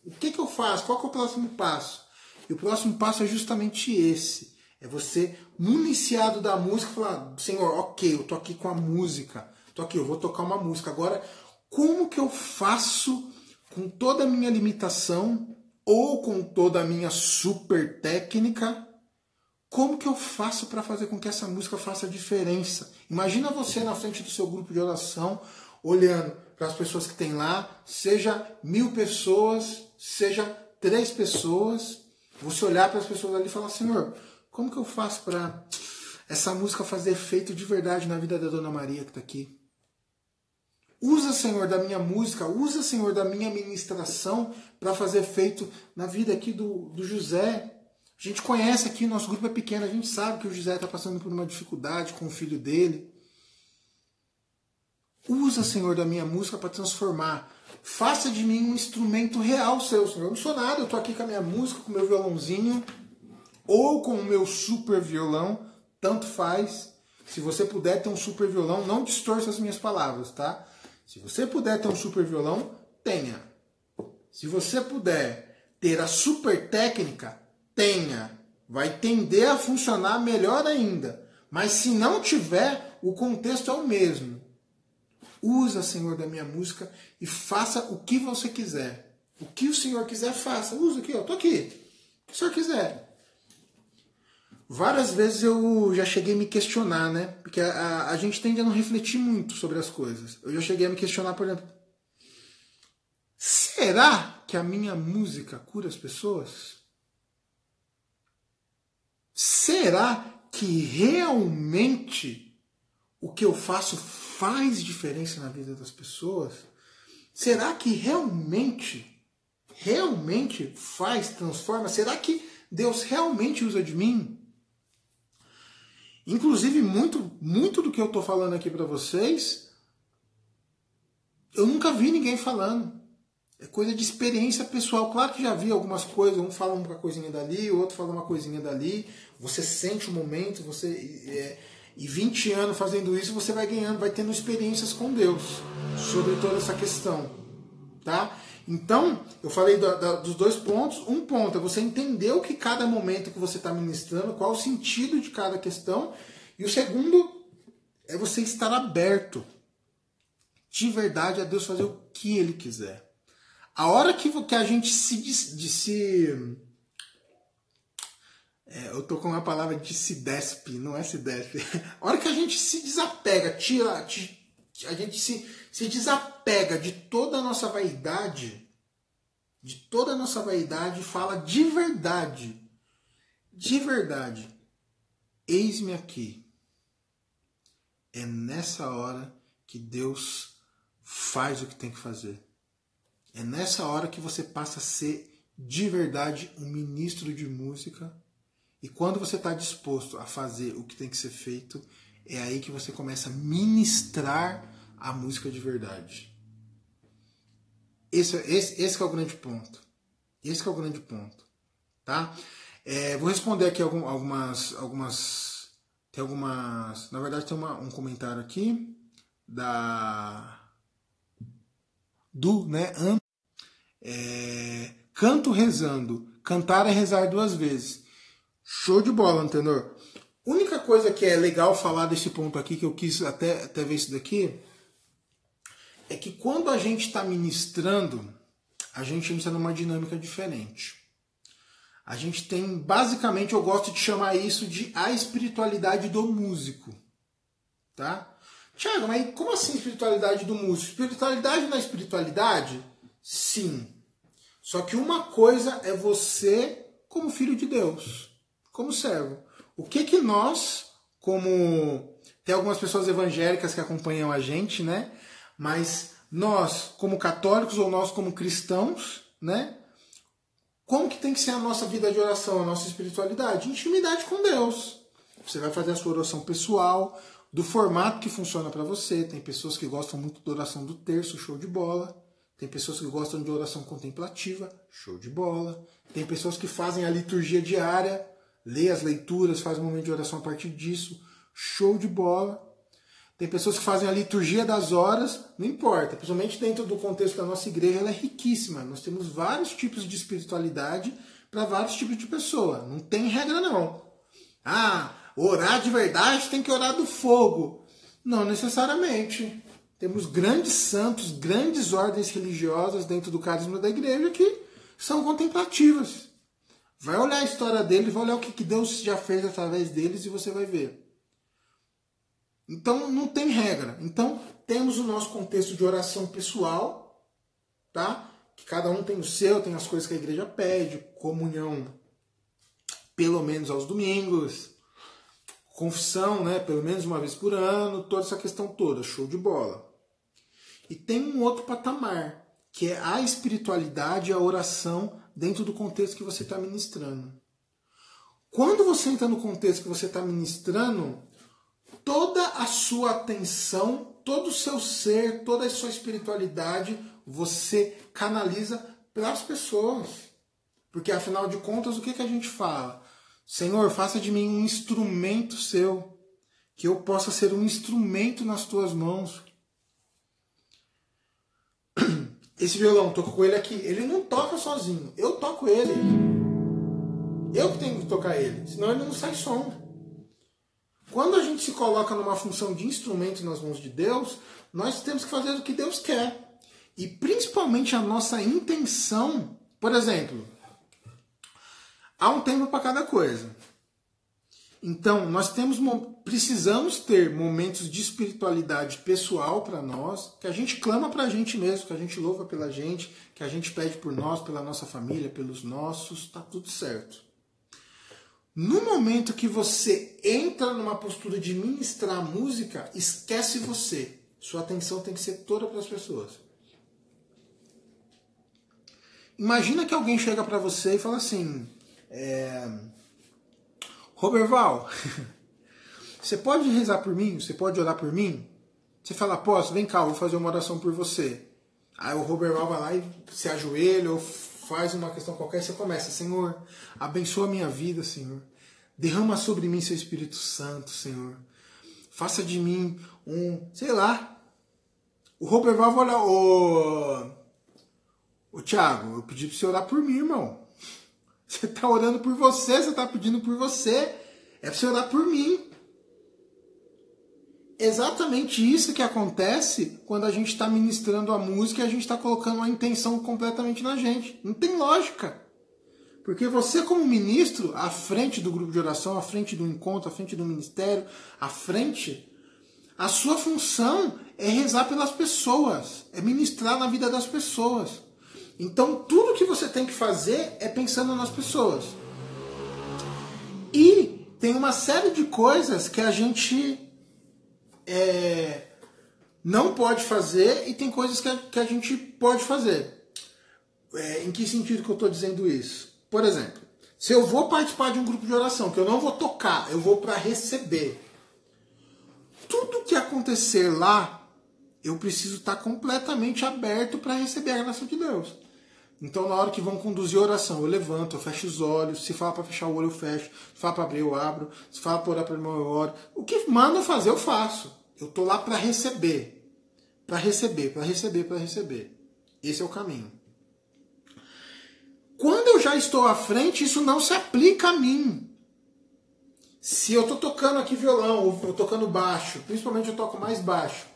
[SPEAKER 1] O que eu faço? Qual que é o próximo passo? E o próximo passo é justamente esse. É você, municiado da música, falar, Senhor, ok, eu tô aqui com a música. Tô aqui, eu vou tocar uma música. Agora, como que eu faço com toda a minha limitação ou com toda a minha super técnica? Como que eu faço para fazer com que essa música faça diferença? Imagina você na frente do seu grupo de oração, olhando para as pessoas que tem lá, seja 1000 pessoas, seja 3 pessoas, você olhar para as pessoas ali e falar, Senhor, como que eu faço para essa música fazer efeito de verdade na vida da Dona Maria que está aqui? Usa, Senhor, da minha música, usa, Senhor, da minha ministração para fazer efeito na vida aqui do José. A gente conhece aqui, nosso grupo é pequeno, a gente sabe que o José está passando por uma dificuldade com o filho dele. Usa, Senhor, da minha música para transformar. Faça de mim um instrumento real seu, Senhor. Eu não sou nada, eu estou aqui com a minha música, com o meu violãozinho, ou com o meu super violão, tanto faz. Se você puder ter um super violão, não distorça as minhas palavras, tá? Se você puder ter um super violão, tenha. Se você puder ter a super técnica, tenha. Vai tender a funcionar melhor ainda. Mas se não tiver, o contexto é o mesmo. Usa, Senhor, da minha música e faça o que você quiser. O que o Senhor quiser, faça. Usa aqui, ó. Tô aqui. O que o Senhor quiser. Várias vezes eu já cheguei a me questionar, né? Porque a gente tende a não refletir muito sobre as coisas. Eu já cheguei a me questionar, por exemplo, será que a minha música cura as pessoas? Será que realmente o que eu faço faz diferença na vida das pessoas? Será que realmente faz, transforma? Será que Deus realmente usa de mim? Inclusive, muito do que eu estou falando aqui para vocês, eu nunca vi ninguém falando. É coisa de experiência pessoal. Claro que já vi algumas coisas, um fala uma coisinha dali, o outro fala uma coisinha dali. Você sente o momento, e 20 anos fazendo isso, você vai ganhando, vai tendo experiências com Deus sobre toda essa questão. Tá? Então, eu falei dos 2 pontos. Um ponto é você entender o que cada momento que você está ministrando, qual o sentido de cada questão. E o segundo é você estar aberto de verdade a Deus fazer o que Ele quiser. A hora que a gente eu tô com uma palavra de se despe, não é se despe. A hora que a gente se desapega, a gente se desapega de toda a nossa vaidade, fala de verdade, eis-me aqui. É nessa hora que Deus faz o que tem que fazer. É nessa hora que você passa a ser de verdade um ministro de música. E quando você está disposto a fazer o que tem que ser feito, é aí que você começa a ministrar a música de verdade. Esse é o grande ponto. Esse é o grande ponto. Tá? Vou responder aqui algumas. Tem algumas. Na verdade, tem um comentário aqui né? Canto rezando. Cantar é rezar 2 vezes. Show de bola, Antenor. Única coisa que é legal falar desse ponto aqui, que eu quis até ver isso daqui, é que quando a gente está ministrando, a gente entra numa dinâmica diferente. A gente tem, basicamente, eu gosto de chamar isso de a espiritualidade do músico. Tá? Tiago, mas como assim espiritualidade do músico? Espiritualidade na espiritualidade? Sim. Só que uma coisa é você como filho de Deus, como servo. O que nós, tem algumas pessoas evangélicas que acompanham a gente, né? Mas nós, como católicos ou nós como cristãos, né? Como que tem que ser a nossa vida de oração, a nossa espiritualidade? Intimidade com Deus. Você vai fazer a sua oração pessoal, do formato que funciona para você. Tem pessoas que gostam muito da oração do terço, show de bola. Tem pessoas que gostam de oração contemplativa, show de bola. Tem pessoas que fazem a liturgia diária, lê as leituras, faz um momento de oração a partir disso, show de bola. Tem pessoas que fazem a liturgia das horas, não importa. Principalmente dentro do contexto da nossa igreja, ela é riquíssima. Nós temos vários tipos de espiritualidade para vários tipos de pessoa. Não tem regra, não. Ah, orar de verdade tem que orar do fogo. Não necessariamente. Temos grandes santos, grandes ordens religiosas dentro do carisma da igreja que são contemplativas. Vai olhar a história deles, vai olhar o que Deus já fez através deles e você vai ver. Então, não tem regra. Então, temos o nosso contexto de oração pessoal, tá? Que cada um tem o seu, tem as coisas que a igreja pede, comunhão pelo menos aos domingos, confissão, né, pelo menos uma vez por ano, toda essa questão toda, show de bola. E tem um outro patamar, que é a espiritualidade e a oração dentro do contexto que você está ministrando. Quando você entra no contexto que você está ministrando, toda a sua atenção, todo o seu ser, toda a sua espiritualidade, você canaliza para as pessoas. Porque, afinal de contas, o que a gente fala? Senhor, faça de mim um instrumento seu, que eu possa ser um instrumento nas tuas mãos. Esse violão, tô com ele aqui, ele não toca sozinho, eu toco ele. Eu que tenho que tocar ele, senão ele não sai som. Quando a gente se coloca numa função de instrumento nas mãos de Deus, nós temos que fazer o que Deus quer. E principalmente a nossa intenção, por exemplo, há um tempo para cada coisa. Então, nós precisamos ter momentos de espiritualidade pessoal para nós, que a gente clama para a gente mesmo, que a gente louva pela gente, que a gente pede por nós, pela nossa família, pelos nossos, tá tudo certo. No momento que você entra numa postura de ministrar música, esquece você. Sua atenção tem que ser toda para as pessoas. Imagina que alguém chega para você e fala assim... Roberval, você pode rezar por mim? Você pode orar por mim? Você fala, posso? Vem cá, eu vou fazer uma oração por você. Aí o Roberval vai lá e se ajoelha ou faz uma questão qualquer e você começa, Senhor, abençoa a minha vida, Senhor. Derrama sobre mim seu Espírito Santo, Senhor. Faça de mim sei lá. O Roberval vai olhar, ô Thiago, eu pedi para você orar por mim, irmão. Você está orando por você, você está pedindo por você. É para você orar por mim. Exatamente isso que acontece quando a gente está ministrando a música e a gente está colocando uma intenção completamente na gente. Não tem lógica. Porque você, como ministro, à frente do grupo de oração, à frente do encontro, à frente do ministério, à frente, a sua função é rezar pelas pessoas, é ministrar na vida das pessoas. Então, tudo que você tem que fazer é pensando nas pessoas. E tem uma série de coisas que a gente não pode fazer e tem coisas que a gente pode fazer. Em que sentido que eu estou dizendo isso? Por exemplo, se eu vou participar de um grupo de oração, que eu não vou tocar, eu vou para receber. Tudo que acontecer lá, eu preciso estar completamente aberto para receber a graça de Deus. Então, na hora que vão conduzir a oração, eu levanto, eu fecho os olhos. Se fala para fechar o olho, eu fecho. Se fala para abrir, eu abro. Se fala para orar para o irmão, eu oro. O que manda fazer, eu faço. Eu estou lá para receber. Para receber, para receber, para receber. Esse é o caminho. Quando eu já estou à frente, isso não se aplica a mim. Se eu estou tocando aqui violão, ou eu tocando baixo, principalmente eu toco mais baixo,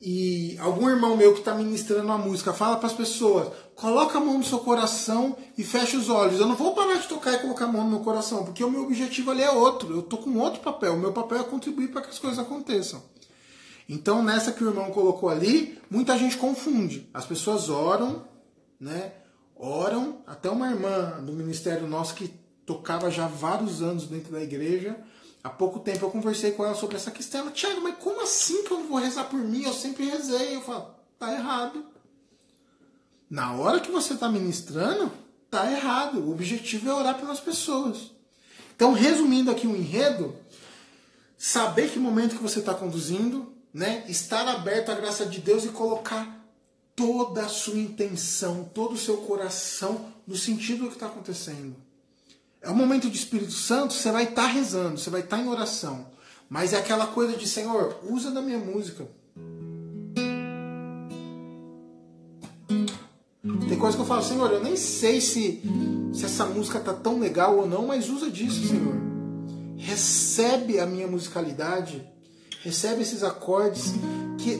[SPEAKER 1] e algum irmão meu que está ministrando uma música fala para as pessoas, coloca a mão no seu coração e fecha os olhos. Eu não vou parar de tocar e colocar a mão no meu coração, porque o meu objetivo ali é outro. Eu estou com outro papel. O meu papel é contribuir para que as coisas aconteçam. Então, nessa que o irmão colocou ali, muita gente confunde. As pessoas oram, né? Oram. Até uma irmã do ministério nosso que tocava já há vários anos dentro da igreja, há pouco tempo eu conversei com ela sobre essa questão. Ela, Thiago, mas como assim que eu não vou rezar por mim? Eu sempre rezei. Eu falo, tá errado. Na hora que você está ministrando, tá errado. O objetivo é orar pelas pessoas. Então, resumindo aqui o enredo, saber que momento que você está conduzindo, né? Estar aberto à graça de Deus e colocar toda a sua intenção, todo o seu coração no sentido do que está acontecendo. É um momento de Espírito Santo, você vai estar rezando, você vai estar em oração. Mas é aquela coisa de, Senhor, usa da minha música. Tem coisa que eu falo, Senhor, eu nem sei se se essa música tá tão legal ou não, mas usa disso, Senhor. Recebe a minha musicalidade, recebe esses acordes, que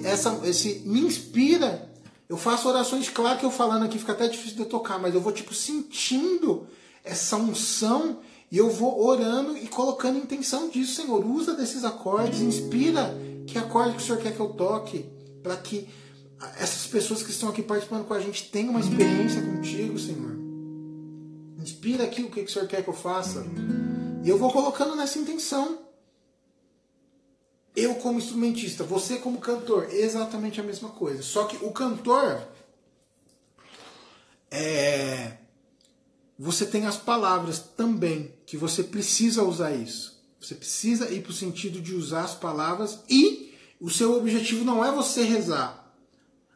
[SPEAKER 1] me inspira. Eu faço orações, claro que eu falando aqui fica até difícil de eu tocar, mas eu vou tipo sentindo essa unção e eu vou orando e colocando intenção disso, Senhor. Usa desses acordes, inspira que acorde que o Senhor quer que eu toque, para que essas pessoas que estão aqui participando com a gente tenham uma experiência contigo, Senhor. Inspira aqui o que o Senhor quer que eu faça. E eu vou colocando nessa intenção. Eu como instrumentista, você como cantor, exatamente a mesma coisa. Só que o cantor, você tem as palavras também, que você precisa usar isso. Você precisa ir para o sentido de usar as palavras e o seu objetivo não é você rezar.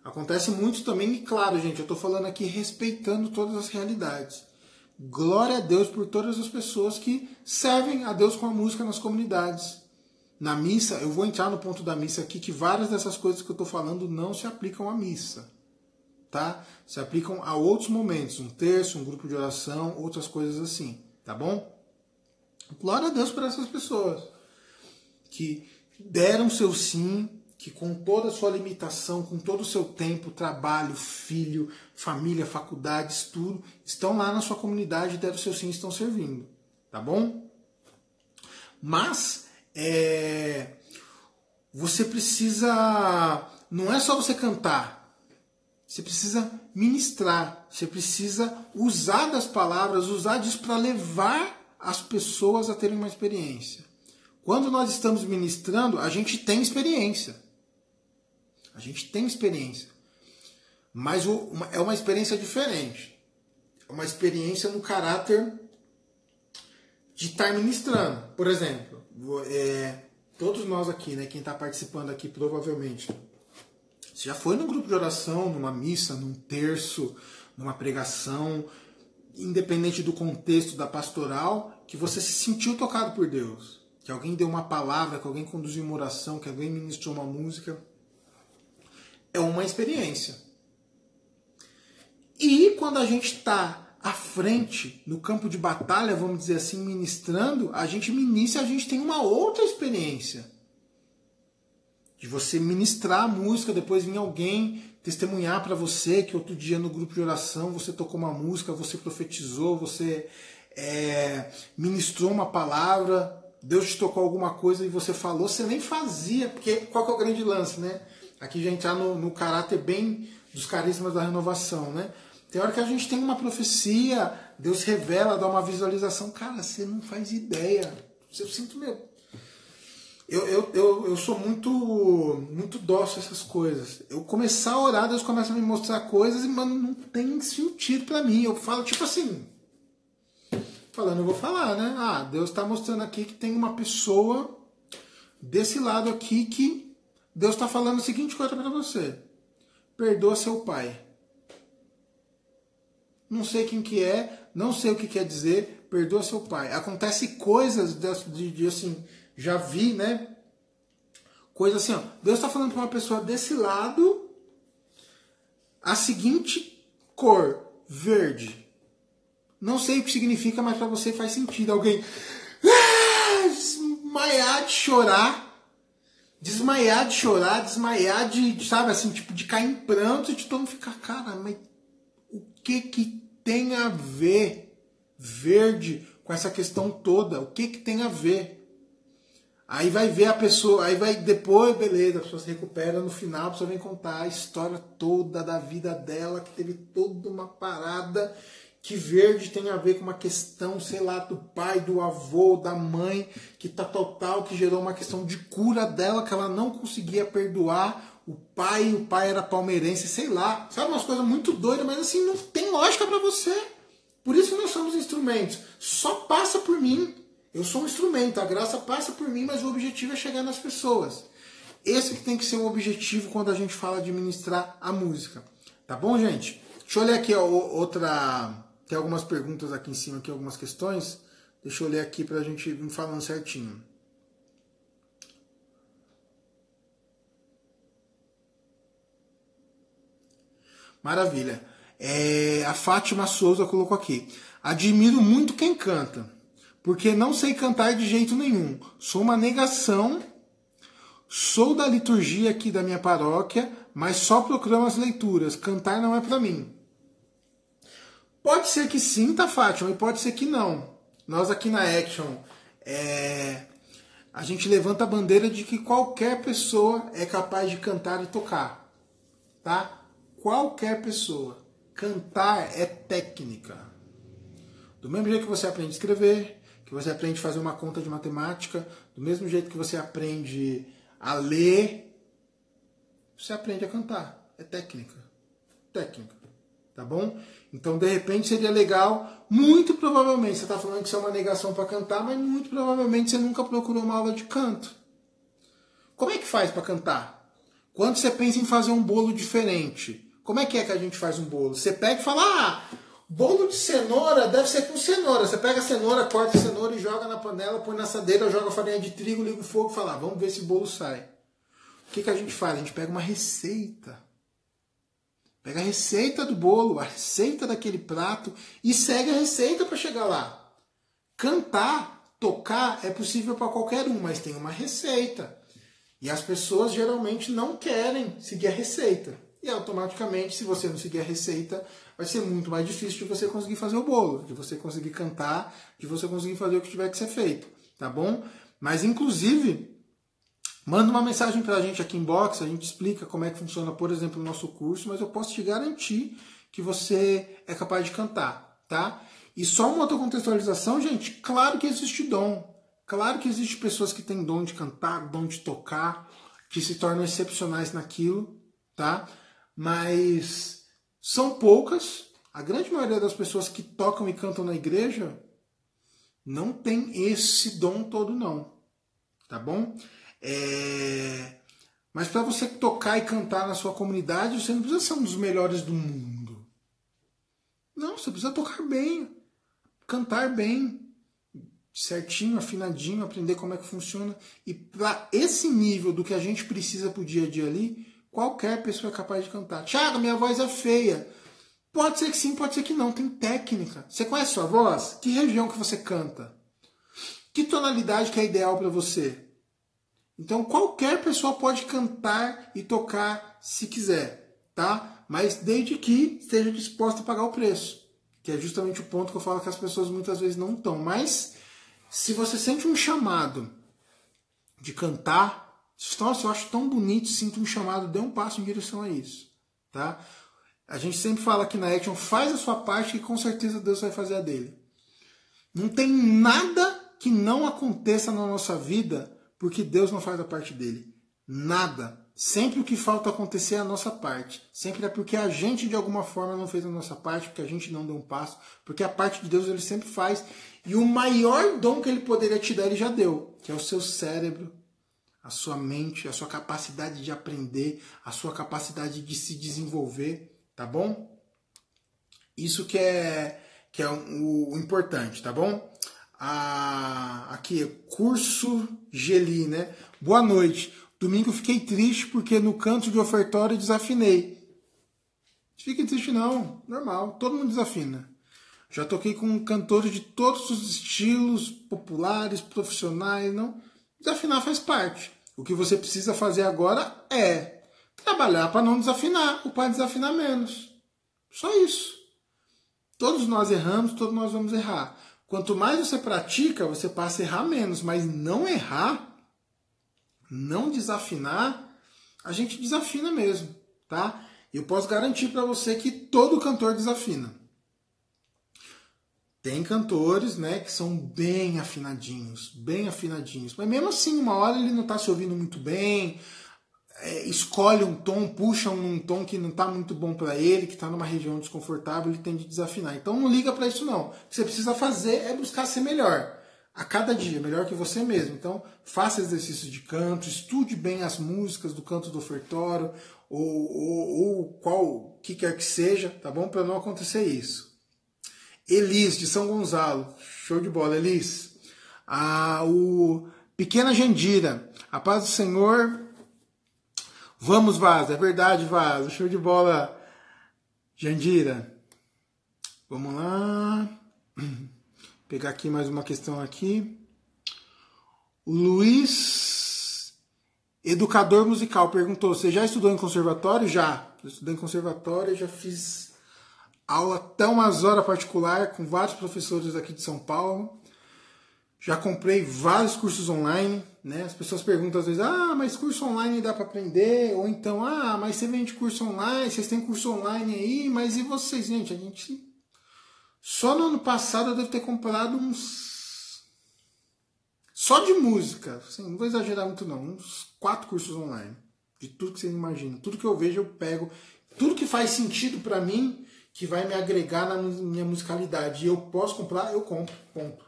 [SPEAKER 1] Acontece muito também, e claro, gente, eu estou falando aqui respeitando todas as realidades. Glória a Deus por todas as pessoas que servem a Deus com a música nas comunidades. Na missa, eu vou entrar no ponto da missa aqui, que várias dessas coisas que eu estou falando não se aplicam à missa. Tá? Se aplicam a outros momentos, um terço, um grupo de oração, outras coisas assim. Tá bom? Glória a Deus por essas pessoas que deram seu sim, que com toda a sua limitação, com todo o seu tempo, trabalho, filho, família, faculdade, estudo, estão lá na sua comunidade, deram seu sim e estão servindo. Tá bom? Mas você precisa, não é só você cantar, você precisa ministrar, você precisa usar das palavras, usar disso para levar as pessoas a terem uma experiência. Quando nós estamos ministrando, a gente tem experiência. A gente tem experiência. Mas é uma experiência diferente. É uma experiência no caráter de estar ministrando. Por exemplo, todos nós aqui, né, quem está participando aqui provavelmente, você já foi num grupo de oração, numa missa, num terço, numa pregação, independente do contexto da pastoral, que você se sentiu tocado por Deus. Que alguém deu uma palavra, que alguém conduziu uma oração, que alguém ministrou uma música. É uma experiência. E quando a gente está à frente, no campo de batalha, vamos dizer assim, ministrando, a gente ministra e a gente tem uma outra experiência. De você ministrar a música, depois vir alguém testemunhar para você que outro dia no grupo de oração você tocou uma música, você profetizou, você ministrou uma palavra, Deus te tocou alguma coisa e você falou, você nem fazia, porque qual que é o grande lance, né? Aqui já entrar no caráter bem dos carismas da renovação, né? Tem hora que a gente tem uma profecia, Deus revela, dá uma visualização, cara, você não faz ideia. Eu sinto meu. Eu sou muito dócil a essas coisas. Eu começar a orar, Deus começa a me mostrar coisas e, mano, não tem sentido pra mim. Eu falo tipo assim, falando, eu vou falar, né? Ah, Deus tá mostrando aqui que tem uma pessoa desse lado aqui que Deus tá falando a seguinte coisa pra você. Perdoa seu pai. Não sei quem que é, não sei o que quer dizer, perdoa seu pai. Acontece coisas de assim, já vi, né? Coisa assim, ó. Deus está falando para uma pessoa desse lado a seguinte cor, verde. Não sei o que significa, mas para você faz sentido. Alguém desmaiar de chorar, desmaiar de, sabe, assim, tipo, de cair em pranto e de todo mundo ficar, cara, mas o que tem a ver verde com essa questão toda? O que tem a ver? Aí vai ver a pessoa, aí vai depois, beleza, a pessoa se recupera, no final a pessoa vem contar a história toda da vida dela, que teve toda uma parada que verde tem a ver com uma questão, sei lá, do pai, do avô, da mãe, que tá total, que gerou uma questão de cura dela, que ela não conseguia perdoar o pai era palmeirense, sei lá, sabe, umas coisas muito doidas, mas assim, não tem lógica pra você. Por isso que nós somos instrumentos, só passa por mim. Eu sou um instrumento, a graça passa por mim, mas o objetivo é chegar nas pessoas. Esse que tem que ser o objetivo quando a gente fala de ministrar a música. Tá bom, gente? Deixa eu olhar aqui, ó, outra... Tem algumas perguntas aqui em cima, aqui, algumas questões. Deixa eu ler aqui pra gente ir falando certinho. Maravilha. A Fátima Souza colocou aqui. Admiro muito quem canta, porque não sei cantar de jeito nenhum. Sou uma negação, sou da liturgia aqui da minha paróquia, mas só proclamo as leituras. Cantar não é para mim. Pode ser que sim, tá, Fátima, e pode ser que não. Nós aqui na Action, a gente levanta a bandeira de que qualquer pessoa é capaz de cantar e tocar. Tá? Qualquer pessoa. Cantar é técnica. Do mesmo jeito que você aprende a escrever, que você aprende a fazer uma conta de matemática, do mesmo jeito que você aprende a ler, você aprende a cantar. É técnica. Técnica. Tá bom? Então, de repente, seria legal, muito provavelmente, você está falando que isso é uma negação para cantar, mas muito provavelmente você nunca procurou uma aula de canto. Como é que faz para cantar? Quando você pensa em fazer um bolo diferente, como é que a gente faz um bolo? Você pega e fala, bolo de cenoura deve ser com cenoura. Você pega a cenoura, corta a cenoura e joga na panela, põe na assadeira, joga a farinha de trigo, liga o fogo e fala, vamos ver se o bolo sai. O que a gente faz? A gente pega uma receita. Pega a receita do bolo, a receita daquele prato e segue a receita para chegar lá. Cantar, tocar é possível para qualquer um, mas tem uma receita. E as pessoas geralmente não querem seguir a receita. E automaticamente, se você não seguir a receita, vai ser muito mais difícil de você conseguir fazer o bolo, de você conseguir cantar, de você conseguir fazer o que tiver que ser feito. Tá bom? Mas, inclusive, manda uma mensagem pra gente aqui em box, a gente explica como é que funciona, por exemplo, o nosso curso, mas eu posso te garantir que você é capaz de cantar, tá? E só uma outra contextualização, gente, claro que existe dom. Claro que existe pessoas que têm dom de cantar, dom de tocar, que se tornam excepcionais naquilo, tá? Mas são poucas. A grande maioria das pessoas que tocam e cantam na igreja não tem esse dom todo, não. Tá bom? Mas para você tocar e cantar na sua comunidade, você não precisa ser um dos melhores do mundo. Não, você precisa tocar bem, cantar bem, certinho, afinadinho, aprender como é que funciona. E para esse nível do que a gente precisa pro dia a dia ali, qualquer pessoa é capaz de cantar. Thiago, minha voz é feia. Pode ser que sim, pode ser que não. Tem técnica. Você conhece sua voz? Que região que você canta? Que tonalidade que é ideal para você? Então qualquer pessoa pode cantar e tocar se quiser, tá? Mas desde que esteja disposta a pagar o preço. Que é justamente o ponto que eu falo que as pessoas muitas vezes não estão. Mas se você sente um chamado de cantar, nossa, eu acho tão bonito, sinto um chamado, dê um passo em direção a isso, tá? A gente sempre fala aqui na Action, faz a sua parte e com certeza Deus vai fazer a dele. Não tem nada que não aconteça na nossa vida porque Deus não faz a parte dele. Nada. Sempre o que falta acontecer é a nossa parte. Sempre é porque a gente de alguma forma não fez a nossa parte, porque a gente não deu um passo, porque a parte de Deus ele sempre faz. E o maior dom que ele poderia te dar, ele já deu, que é o seu cérebro, a sua mente, a sua capacidade de aprender, a sua capacidade de se desenvolver, tá bom? Isso que é o importante, tá bom? Aqui, curso Geli, né? Boa noite. Domingo eu fiquei triste porque no canto de ofertório desafinei. Não fique triste não, normal, todo mundo desafina. Já toquei com cantores de todos os estilos, populares, profissionais, não. Desafinar faz parte. O que você precisa fazer agora é trabalhar para não desafinar, ou para desafinar menos. Só isso. Todos nós erramos, todos nós vamos errar. Quanto mais você pratica, você passa a errar menos, mas não errar, não desafinar, a gente desafina mesmo, tá? Eu posso garantir para você que todo cantor desafina. Tem cantores, né, que são bem afinadinhos, mas mesmo assim, uma hora ele não está se ouvindo muito bem, escolhe um tom, puxa um tom que não está muito bom para ele, que está numa região desconfortável, ele tende a desafinar. Então não liga para isso não. O que você precisa fazer é buscar ser melhor. A cada dia, melhor que você mesmo. Então faça exercícios de canto, estude bem as músicas do canto do ofertório, ou qual que quer que seja, tá bom? Para não acontecer isso. Elis, de São Gonçalo. Show de bola, Elis. O Pequena Jandira. A paz do Senhor. Vamos, Vaza. É verdade, Vaza. Show de bola. Jandira, vamos lá. Pegar aqui mais uma questão aqui. O Luiz, educador musical, perguntou: você já estudou em conservatório? Já. Eu estudei em conservatório, já fiz aula até umas horas particular com vários professores aqui de São Paulo. Já comprei vários cursos online, né? As pessoas perguntam às vezes: ah, mas curso online dá para aprender? Ou então: ah, mas você vende curso online, vocês têm curso online aí, mas e vocês? Gente, a gente... Só no ano passado eu devo ter comprado uns... Só de música, assim, não vou exagerar muito não, uns 4 cursos online. De tudo que vocês imaginam. Tudo que eu vejo eu pego. Tudo que faz sentido para mim, que vai me agregar na minha musicalidade. E eu posso comprar, eu compro. Ponto.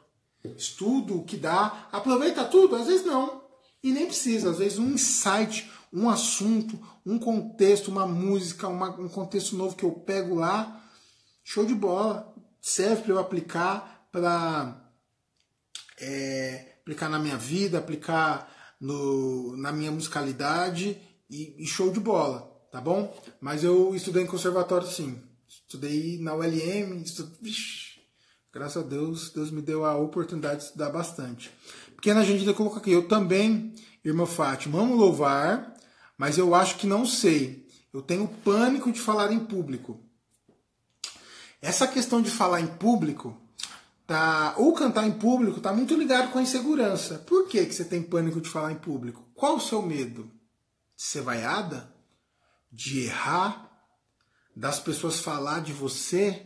[SPEAKER 1] Estudo o que dá, aproveita tudo? Às vezes não, e nem precisa. Às vezes um insight, um assunto, um contexto, uma música, um contexto novo que eu pego lá, show de bola, serve para eu aplicar, para aplicar na minha vida, aplicar na minha musicalidade, e show de bola, tá bom? Mas eu estudei em conservatório sim, estudei na ULM, graças a Deus, Deus me deu a oportunidade de estudar bastante. Pequena Jandira colocou aqui: eu também, irmã Fátima, amo louvar, mas eu acho que não sei. Eu tenho pânico de falar em público. Essa questão de falar em público, ou cantar em público, está muito ligado com a insegurança. Por que você tem pânico de falar em público? Qual o seu medo? De ser vaiada? De errar? Das pessoas falar de você?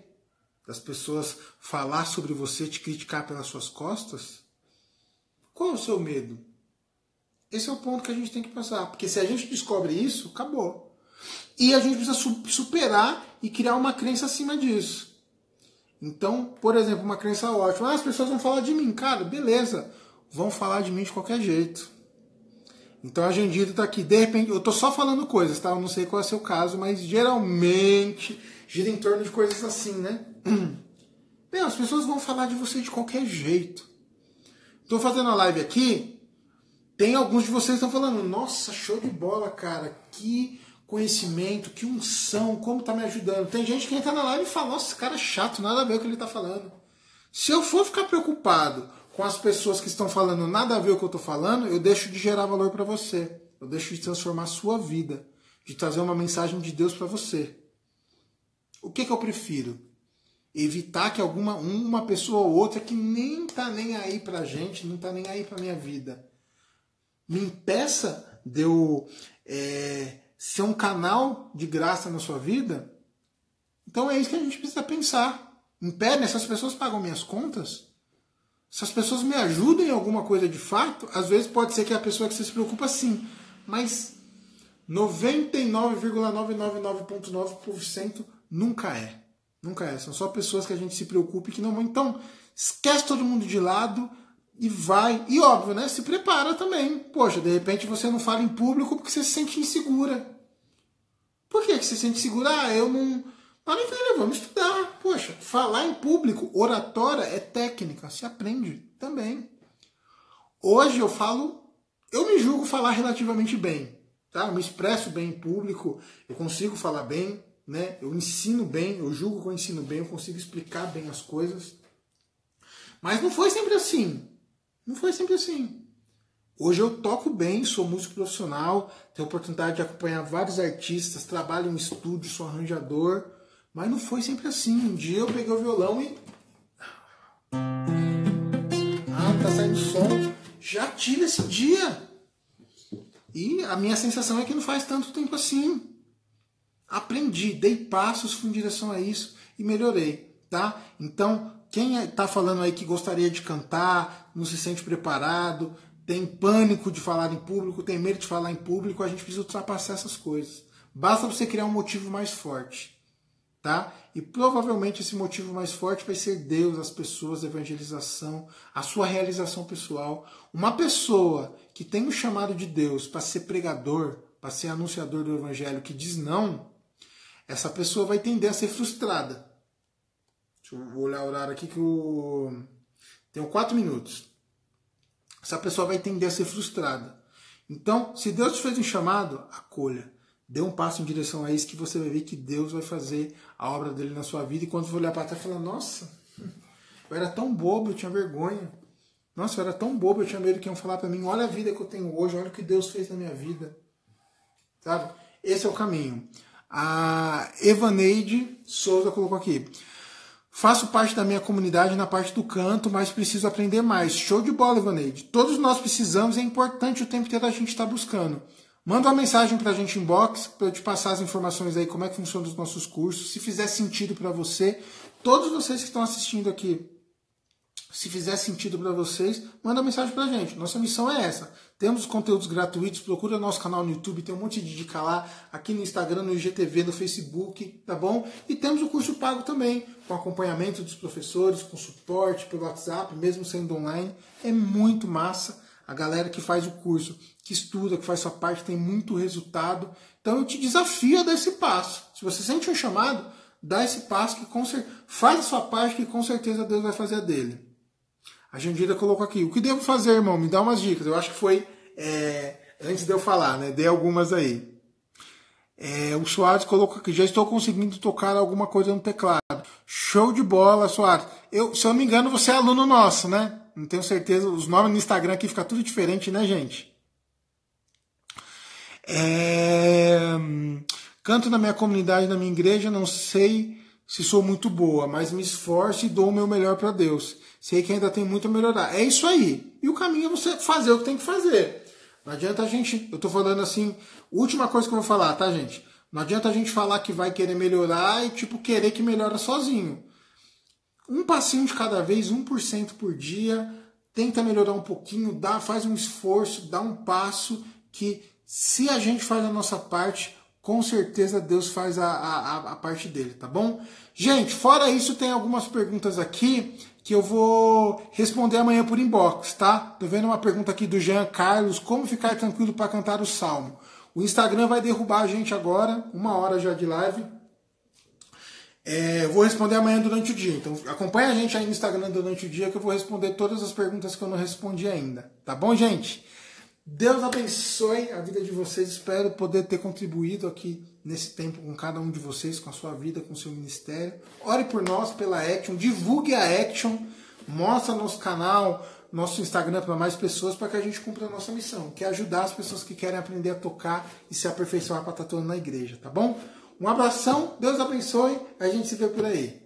[SPEAKER 1] Das pessoas falar sobre você, te criticar pelas suas costas? Qual é o seu medo? Esse é o ponto que a gente tem que passar. Porque se a gente descobre isso, acabou. E a gente precisa superar e criar uma crença acima disso. Então, por exemplo, uma crença ótima: ah, as pessoas vão falar de mim. Cara, beleza. Vão falar de mim de qualquer jeito. Então a Jandira está aqui. De repente, eu estou só falando coisas, tá? Eu não sei qual é o seu caso, mas geralmente gira em torno de coisas assim, né? Bem, as pessoas vão falar de você de qualquer jeito. Estou fazendo a live aqui, tem alguns de vocês que estão falando: nossa, show de bola, cara, que conhecimento, que unção, como tá me ajudando. Tem gente que entra na live e fala: nossa, esse cara é chato, nada a ver com o que ele está falando. Se eu for ficar preocupado com as pessoas que estão falando nada a ver com o que eu estou falando, eu deixo de gerar valor para você. Eu deixo de transformar a sua vida, de trazer uma mensagem de Deus para você. O que eu prefiro? Evitar que uma pessoa ou outra que nem tá nem aí pra gente, não tá nem aí pra minha vida, me impeça de eu ser um canal de graça na sua vida? Então é isso que a gente precisa pensar. Impede, essas pessoas pagam minhas contas? Essas pessoas me ajudam em alguma coisa de fato? Às vezes pode ser que a pessoa que você se preocupa sim, mas 99,999,9% nunca é. Nunca é. São só pessoas que a gente se preocupa e que não vão. Então, esquece todo mundo de lado e vai. E óbvio, né? Se prepara também. Poxa, de repente você não fala em público porque você se sente insegura. Por que você se sente insegura? Ah, eu não... Maravilha, vamos estudar. Poxa, falar em público, oratória é técnica. Se aprende também. Hoje eu me julgo falar relativamente bem. Tá? Eu me expresso bem em público, eu consigo falar bem, né? Eu ensino bem, eu julgo que eu ensino bem, eu consigo explicar bem as coisas. Mas não foi sempre assim. Não foi sempre assim. Hoje eu toco bem, sou músico profissional, tenho a oportunidade de acompanhar vários artistas, trabalho em estúdio, sou arranjador, mas não foi sempre assim. Um dia eu peguei o violão e... não tá saindo som. Já tive esse dia. E a minha sensação é que não faz tanto tempo assim. Aprendi, dei passos em direção a isso e melhorei, tá? Então, quem está falando aí que gostaria de cantar, não se sente preparado, tem pânico de falar em público, tem medo de falar em público, a gente precisa ultrapassar essas coisas. Basta você criar um motivo mais forte, tá? E provavelmente esse motivo mais forte vai ser Deus, as pessoas, a evangelização, a sua realização pessoal. Uma pessoa que tem o chamado de Deus para ser pregador, para ser anunciador do evangelho, que diz não, essa pessoa vai tender a ser frustrada. Deixa eu olhar o horário aqui que eu tenho 4 minutos. Essa pessoa vai tender a ser frustrada. Então, se Deus te fez um chamado, acolha. Dê um passo em direção a isso que você vai ver que Deus vai fazer a obra dele na sua vida. E quando você olhar para trás e falar, nossa, eu era tão bobo, eu tinha vergonha. Nossa, eu era tão bobo, eu tinha medo que iam falar para mim, olha a vida que eu tenho hoje, olha o que Deus fez na minha vida. Sabe? Esse é o caminho. A Evaneide Souza colocou aqui. Faço parte da minha comunidade na parte do canto, mas preciso aprender mais. Show de bola, Evaneide. Todos nós precisamos, é importante o tempo inteiro a gente estar buscando. Manda uma mensagem pra gente em inbox, para eu te passar as informações aí, como é que funciona os nossos cursos. Se fizer sentido para você, todos vocês que estão assistindo aqui, se fizer sentido para vocês, manda uma mensagem pra gente. Nossa missão é essa. Temos conteúdos gratuitos, procura nosso canal no YouTube, tem um monte de dica lá, aqui no Instagram, no IGTV, no Facebook, tá bom? E temos o curso pago também, com acompanhamento dos professores, com suporte pelo WhatsApp, mesmo sendo online. É muito massa. A galera que faz o curso, que estuda, que faz sua parte, tem muito resultado. Então eu te desafio a dar esse passo. Se você sente um chamado, dá esse passo, faz a sua parte, que com certeza Deus vai fazer a dele. A Jandira colocou aqui, o que devo fazer, irmão? Me dá umas dicas. Eu acho que foi antes de eu falar, né? Dei algumas aí. O Soares colocou aqui, já estou conseguindo tocar alguma coisa no teclado. Show de bola, Soares. Se eu não me engano, você é aluno nosso, né? Não tenho certeza. Os nomes no Instagram aqui ficam tudo diferente, né, gente? Canto na minha comunidade, na minha igreja, não sei se sou muito boa, mas me esforço e dou o meu melhor para Deus. Sei que ainda tem muito a melhorar. É isso aí. E o caminho é você fazer o que tem que fazer. Não adianta a gente... Eu tô falando assim... Última coisa que eu vou falar, tá, gente? Não adianta a gente falar que vai querer melhorar e, querer que melhora sozinho. Um passinho de cada vez, 1% por dia. Tenta melhorar um pouquinho, faz um esforço, dá um passo que, se a gente faz a nossa parte, com certeza Deus faz a parte dele, tá bom? Gente, fora isso, tem algumas perguntas aqui que eu vou responder amanhã por inbox, tá? Tô vendo uma pergunta aqui do Jean Carlos, como ficar tranquilo para cantar o Salmo? O Instagram vai derrubar a gente agora, 1 hora já de live. Eu vou responder amanhã durante o dia, então acompanha a gente aí no Instagram durante o dia que eu vou responder todas as perguntas que eu não respondi ainda, tá bom, gente? Deus abençoe a vida de vocês, espero poder ter contribuído aqui nesse tempo com cada um de vocês, com a sua vida, com o seu ministério. Ore por nós, pela Action, divulgue a Action, mostra nosso canal, nosso Instagram para mais pessoas, para que a gente cumpra a nossa missão, que é ajudar as pessoas que querem aprender a tocar e se aperfeiçoar para estar atuando na igreja, tá bom? Um abração, Deus abençoe, a gente se vê por aí.